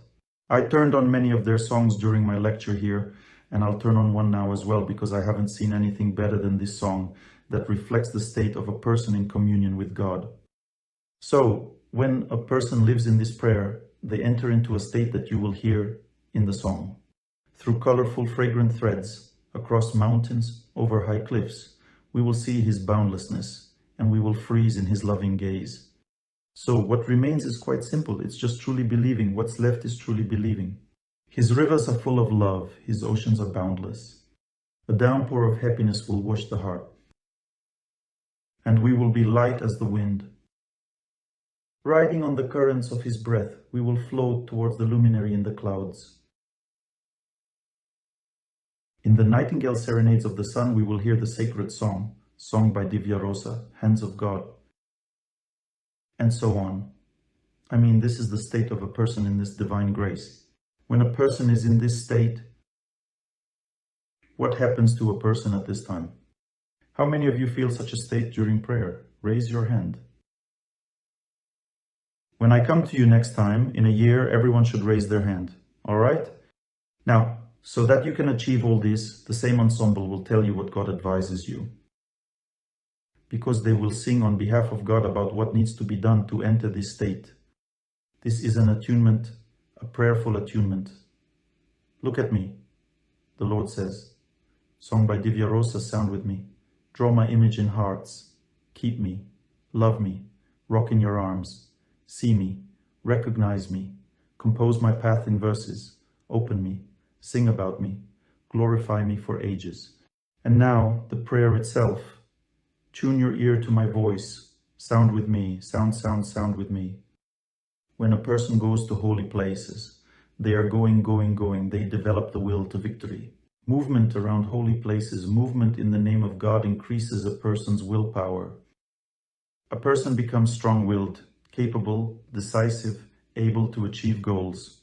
I turned on many of their songs during my lecture here, and I'll turn on one now as well, because I haven't seen anything better than this song that reflects the state of a person in communion with God. So, when a person lives in this prayer, they enter into a state that you will hear in the song. Through colorful, fragrant threads, across mountains, over high cliffs, we will see his boundlessness, and we will freeze in his loving gaze. So what remains is quite simple. It's just truly believing. What's left is truly believing. His rivers are full of love. His oceans are boundless. A downpour of happiness will wash the heart. And we will be light as the wind. Riding on the currents of his breath, we will float towards the luminary in the clouds. In the nightingale serenades of the sun, we will hear the sacred song, sung by Divya Rosa, Hands of God, and so on. I mean, this is the state of a person in this divine grace. When a person is in this state, what happens to a person at this time? How many of you feel such a state during prayer? Raise your hand. When I come to you next time, in a year, everyone should raise their hand. All right? Now, so that you can achieve all this, the same ensemble will tell you what God advises you. Because they will sing on behalf of God about what needs to be done to enter this state. This is an attunement, a prayerful attunement. Look at me, the Lord says. Song by Divya Rosa, sound with me. Draw my image in hearts. Keep me, love me, rock in your arms. See me, recognize me, compose my path in verses, open me, sing about me, glorify me for ages. And now, the prayer itself. Tune your ear to my voice, sound with me, sound with me. When a person goes to holy places, they are going, they develop the will to victory. Movement around holy places, movement in the name of God increases a person's willpower. A person becomes strong-willed, capable, decisive, able to achieve goals.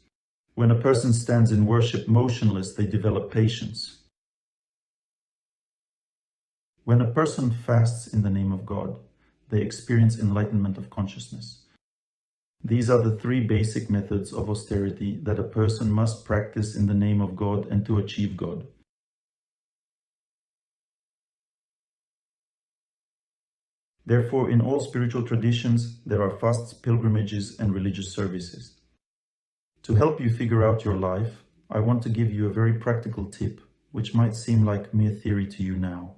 When a person stands in worship motionless, they develop patience. When a person fasts in the name of God, they experience enlightenment of consciousness. These are the 3 basic methods of austerity that a person must practice in the name of God and to achieve God. Therefore, in all spiritual traditions, there are fasts, pilgrimages, and religious services. To help you figure out your life, I want to give you a very practical tip, which might seem like mere theory to you now.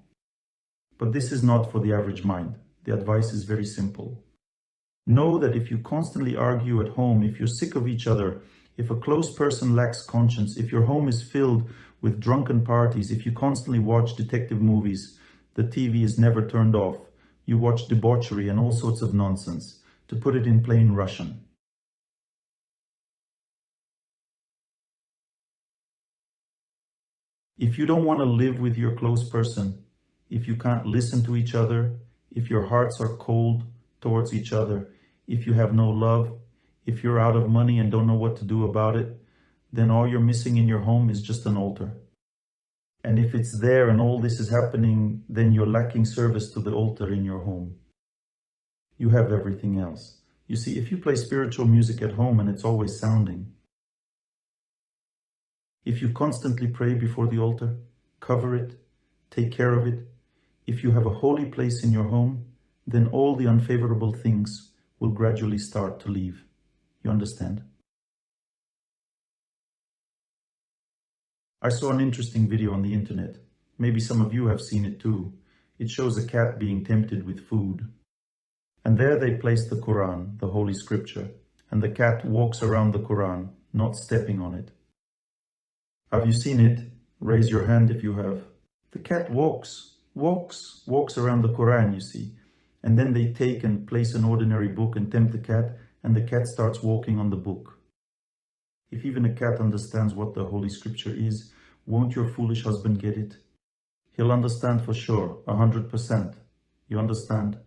But this is not for the average mind. The advice is very simple. Know that if you constantly argue at home, if you're sick of each other, if a close person lacks conscience, if your home is filled with drunken parties, if you constantly watch detective movies, the TV is never turned off, you watch debauchery and all sorts of nonsense, to put it in plain Russian. If you don't want to live with your close person, if you can't listen to each other, if your hearts are cold towards each other, if you have no love, if you're out of money and don't know what to do about it, then all you're missing in your home is just an altar. And if it's there and all this is happening, then you're lacking service to the altar in your home. You have everything else. You see, if you play spiritual music at home and it's always sounding, if you constantly pray before the altar, cover it, take care of it, if you have a holy place in your home, then all the unfavorable things will gradually start to leave. You understand? I saw an interesting video on the internet. Maybe some of you have seen it too. It shows a cat being tempted with food. And there they place the Quran, the Holy Scripture, and the cat walks around the Quran, not stepping on it. Have you seen it? Raise your hand if you have. The cat walks around the Quran, you see. And then they take and place an ordinary book and tempt the cat, and the cat starts walking on the book. If even a cat understands what the Holy Scripture is, won't your foolish husband get it? He'll understand for sure, 100%. You understand?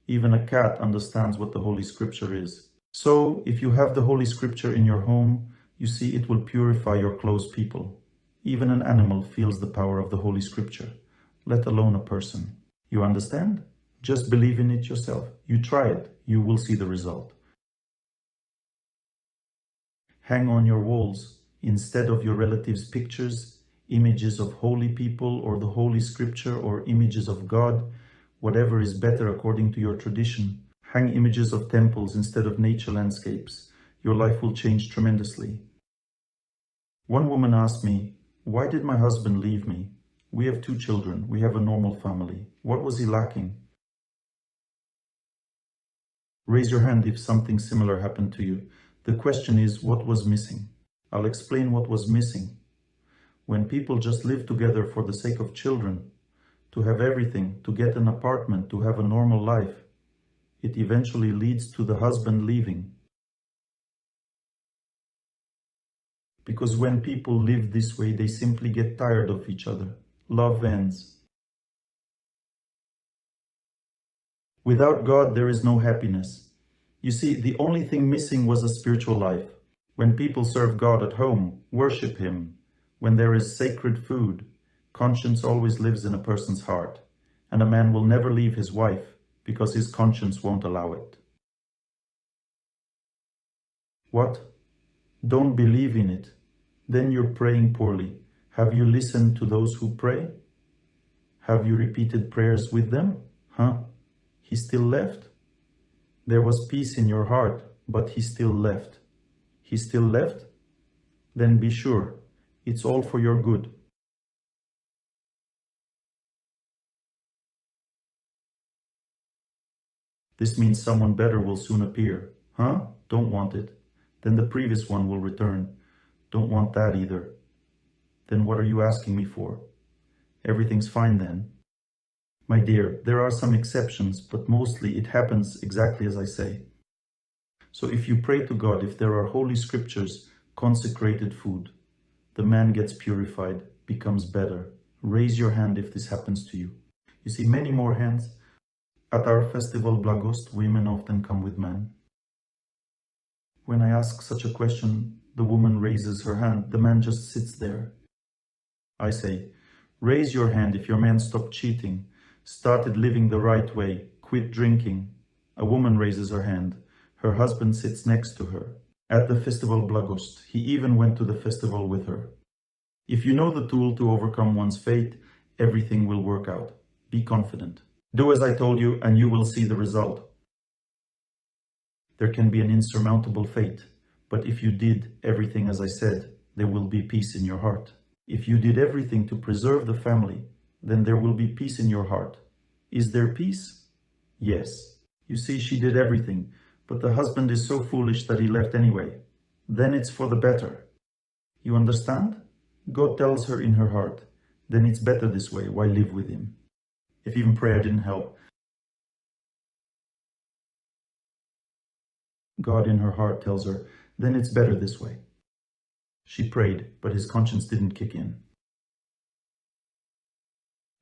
Even a cat understands what the Holy Scripture is. So, if you have the Holy Scripture in your home, you see it will purify your close people. Even an animal feels the power of the Holy Scripture, let alone a person. You understand? Just believe in it yourself. You try it, you will see the result. Hang on your walls, instead of your relatives' pictures, images of holy people or the Holy Scripture or images of God, whatever is better according to your tradition. Hang images of temples instead of nature landscapes. Your life will change tremendously. One woman asked me, "Why did my husband leave me? We have 2 children. We have a normal family. What was he lacking?" Raise your hand if something similar happened to you. The question is, what was missing? I'll explain what was missing. When people just live together for the sake of children, to have everything, to get an apartment, to have a normal life, it eventually leads to the husband leaving. Because when people live this way, they simply get tired of each other. Love ends. Without God, there is no happiness. You see, the only thing missing was a spiritual life. When people serve God at home, worship Him, when there is sacred food, conscience always lives in a person's heart, and a man will never leave his wife because his conscience won't allow it. What? Don't believe in it? Then you're praying poorly. Have you listened to those who pray? Have you repeated prayers with them? He still left? There was peace in your heart, but he still left. He still left? Then be sure, it's all for your good. This means someone better will soon appear. Don't want it. Then the previous one will return. Don't want that either. Then what are you asking me for? Everything's fine then. My dear, there are some exceptions, but mostly it happens exactly as I say. So if you pray to God, if there are holy scriptures, consecrated food, the man gets purified, becomes better. Raise your hand if this happens to you. You see many more hands. At our festival Blagost, women often come with men. When I ask such a question, the woman raises her hand, the man just sits there. I say, raise your hand if your man stopped cheating, started living the right way, quit drinking. A woman raises her hand. Her husband sits next to her. At the festival Blagost, he even went to the festival with her. If you know the tool to overcome one's fate, everything will work out. Be confident. Do as I told you and you will see the result. There can be an insurmountable fate, but if you did everything as I said, there will be peace in your heart. If you did everything to preserve the family, then there will be peace in your heart. Is there peace? Yes. You see, she did everything, but the husband is so foolish that he left anyway. Then it's for the better. You understand? God tells her in her heart, then it's better this way, why live with him? If even prayer didn't help. God in her heart tells her, then it's better this way. She prayed, but his conscience didn't kick in.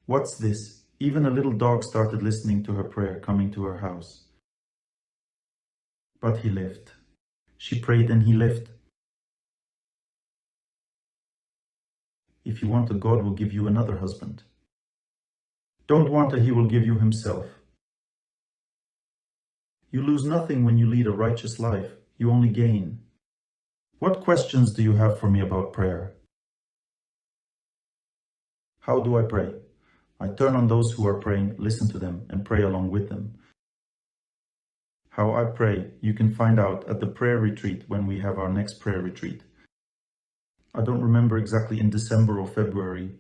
What's this? Even a little dog started listening to her prayer, coming to her house. But he left. She prayed and he left. If you want a God will give you another husband. Don't want a He will give you Himself. You lose nothing when you lead a righteous life. You only gain. What questions do you have for me about prayer? How do I pray? I turn on those who are praying, listen to them, and pray along with them. How I pray, you can find out at the prayer retreat when we have our next prayer retreat. I don't remember exactly, in December or February.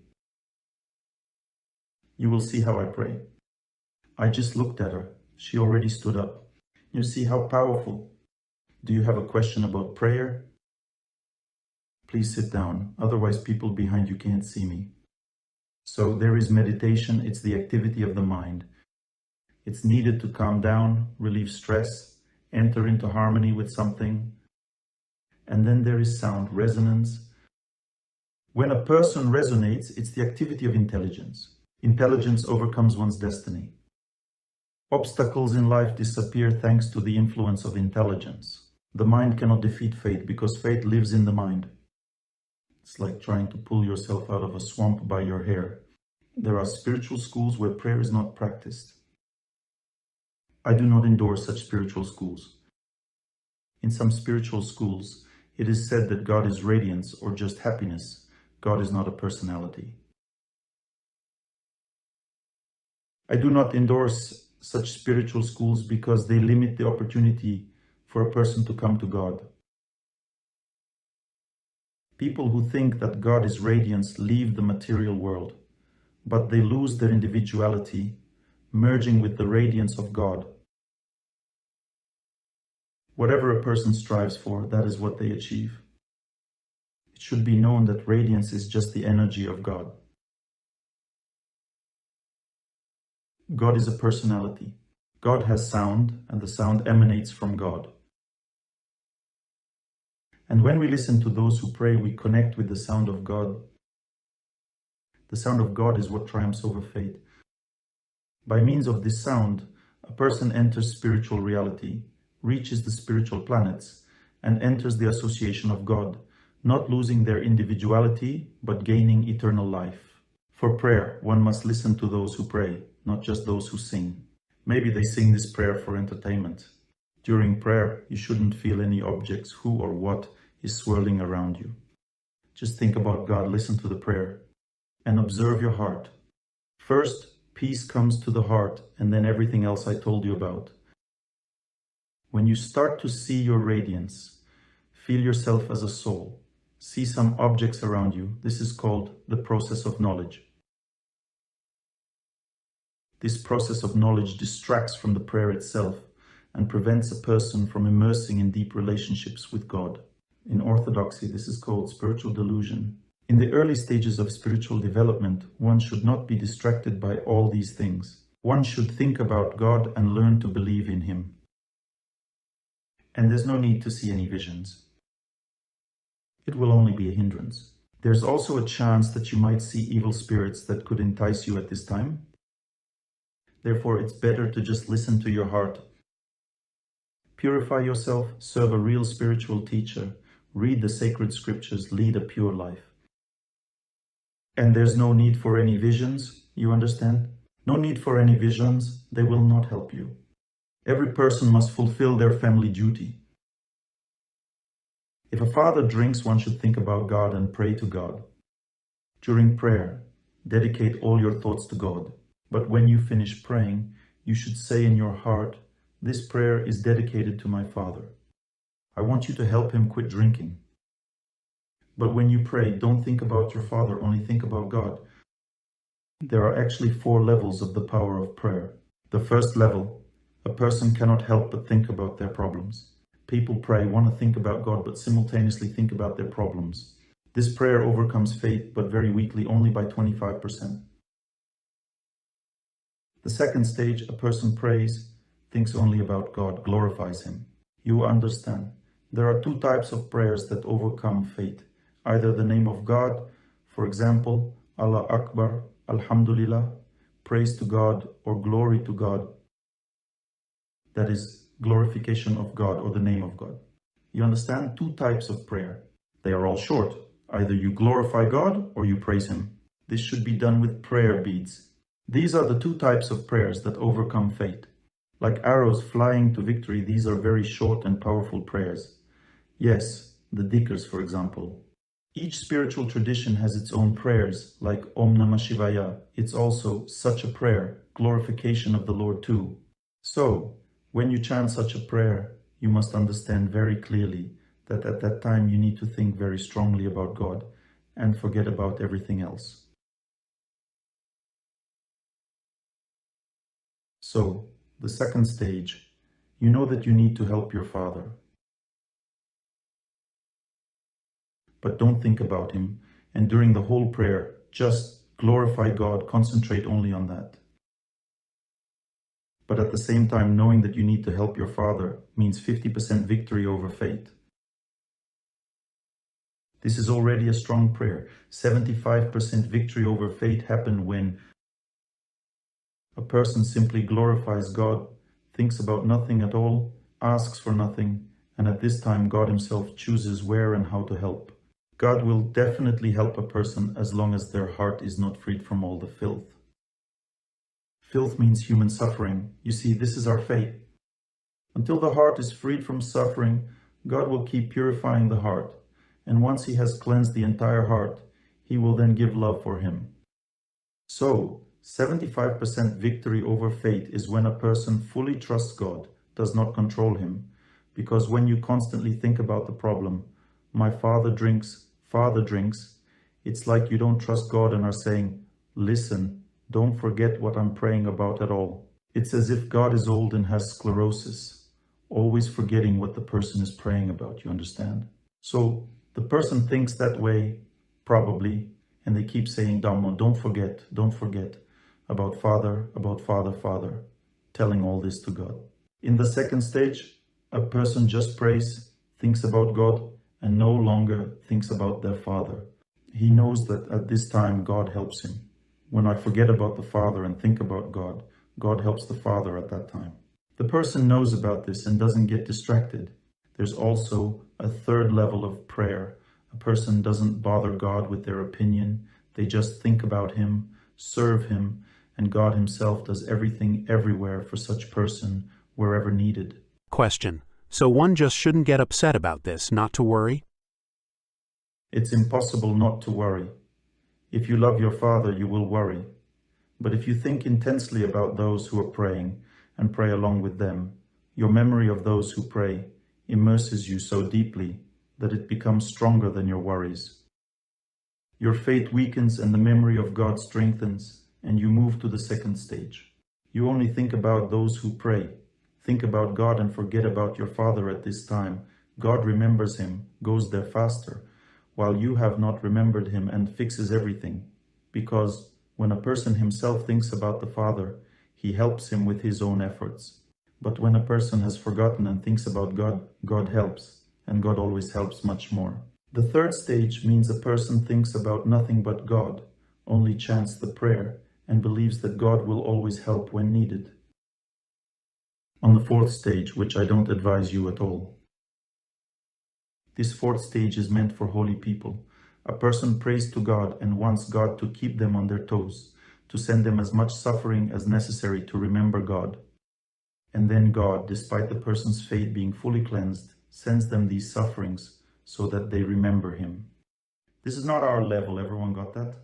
You will see how I pray. I just looked at her. She already stood up. You see how powerful. Do you have a question about prayer? Please sit down, otherwise people behind you can't see me. So there is meditation. It's the activity of the mind. It's needed to calm down, relieve stress, enter into harmony with something. And then there is sound, resonance. When a person resonates, it's the activity of intelligence. Intelligence overcomes one's destiny. Obstacles in life disappear thanks to the influence of intelligence. The mind cannot defeat fate because fate lives in the mind. It's like trying to pull yourself out of a swamp by your hair. There are spiritual schools where prayer is not practiced. I do not endorse such spiritual schools. In some spiritual schools, it is said that God is radiance or just happiness. God is not a personality. I do not endorse such spiritual schools because they limit the opportunity for a person to come to God. People who think that God is radiance leave the material world, but they lose their individuality, merging with the radiance of God. Whatever a person strives for, that is what they achieve. It should be known that radiance is just the energy of God. God is a personality. God has sound, and the sound emanates from God. And when we listen to those who pray, we connect with the sound of God. The sound of God is what triumphs over fate. By means of this sound, a person enters spiritual reality, reaches the spiritual planets, and enters the association of God, not losing their individuality, but gaining eternal life. For prayer, one must listen to those who pray, not just those who sing. Maybe they sing this prayer for entertainment. During prayer, you shouldn't feel any objects, who or what is swirling around you. Just think about God, listen to the prayer, and observe your heart. First, peace comes to the heart, and then everything else I told you about. When you start to see your radiance, feel yourself as a soul, see some objects around you. This is called the process of knowledge. This process of knowledge distracts from the prayer itself and prevents a person from immersing in deep relationships with God. In Orthodoxy, this is called spiritual delusion. In the early stages of spiritual development, one should not be distracted by all these things. One should think about God and learn to believe in Him. And there's no need to see any visions. It will only be a hindrance. There's also a chance that you might see evil spirits that could entice you at this time. Therefore, it's better to just listen to your heart. Purify yourself, serve a real spiritual teacher, read the sacred scriptures, lead a pure life. And there's no need for any visions, you understand? No need for any visions, they will not help you. Every person must fulfill their family duty. If a father drinks, one should think about God and pray to God. During prayer, dedicate all your thoughts to God. But when you finish praying, you should say in your heart, "This prayer is dedicated to my father. I want you to help him quit drinking." But when you pray, don't think about your father, only think about God. There are actually 4 levels of the power of prayer. The first level, a person cannot help but think about their problems. People pray, want to think about God, but simultaneously think about their problems. This prayer overcomes faith, but very weakly, only by 25%. The second stage, a person prays, thinks only about God, glorifies Him. You understand. There are 2 types of prayers that overcome faith. Either the name of God, for example, Allah Akbar, Alhamdulillah, praise to God or glory to God. That is glorification of God or the name of God. You understand? Two types of prayer. They are all short. Either you glorify God or you praise Him. This should be done with prayer beads. These are the two types of prayers that overcome fate. Like arrows flying to victory, these are very short and powerful prayers. Yes, the Dikkars, for example. Each spiritual tradition has its own prayers, like Om Namah Shivaya. It's also such a prayer, glorification of the Lord too. So, when you chant such a prayer, you must understand very clearly that at that time you need to think very strongly about God and forget about everything else. So, the second stage, you know that you need to help your father. But don't think about him, and during the whole prayer, just glorify God, concentrate only on that. But at the same time, knowing that you need to help your father means 50% victory over fate. This is already a strong prayer. 75% victory over fate happen when a person simply glorifies God, thinks about nothing at all, asks for nothing, and at this time God Himself chooses where and how to help. God will definitely help a person as long as their heart is not freed from all the filth. Filth means human suffering. You see, this is our fate. Until the heart is freed from suffering, God will keep purifying the heart. And once He has cleansed the entire heart, He will then give love for Him. So, 75% victory over fate is when a person fully trusts God, does not control him. Because when you constantly think about the problem, my father drinks, it's like you don't trust God and are saying, listen, don't forget what I'm praying about at all. It's as if God is old and has sclerosis, always forgetting what the person is praying about, you understand? So the person thinks that way, probably, and they keep saying, Dhammo, don't forget about Father, telling all this to God. In the second stage, a person just prays, thinks about God, and no longer thinks about their Father. He knows that at this time God helps him. When I forget about the Father and think about God, God helps the Father at that time. The person knows about this and doesn't get distracted. There's also a third level of prayer. A person doesn't bother God with their opinion. They just think about Him, serve Him, and God Himself does everything everywhere for such person wherever needed. Question. So one just shouldn't get upset about this, not to worry? It's impossible not to worry. If you love your Father, you will worry. But if you think intensely about those who are praying and pray along with them, your memory of those who pray immerses you so deeply that it becomes stronger than your worries. Your faith weakens and the memory of God strengthens, and you move to the second stage. You only think about those who pray. Think about God and forget about your Father at this time. God remembers Him, goes there faster, while you have not remembered Him and fixes everything. Because when a person himself thinks about the Father, He helps him with his own efforts. But when a person has forgotten and thinks about God, God helps, and God always helps much more. The third stage means a person thinks about nothing but God, only chants the prayer, and believes that God will always help when needed. On the fourth stage, which I don't advise you at all. This fourth stage is meant for holy people. A person prays to God and wants God to keep them on their toes, to send them as much suffering as necessary to remember God. And then God, despite the person's faith being fully cleansed, sends them these sufferings so that they remember Him. This is not our level, everyone got that?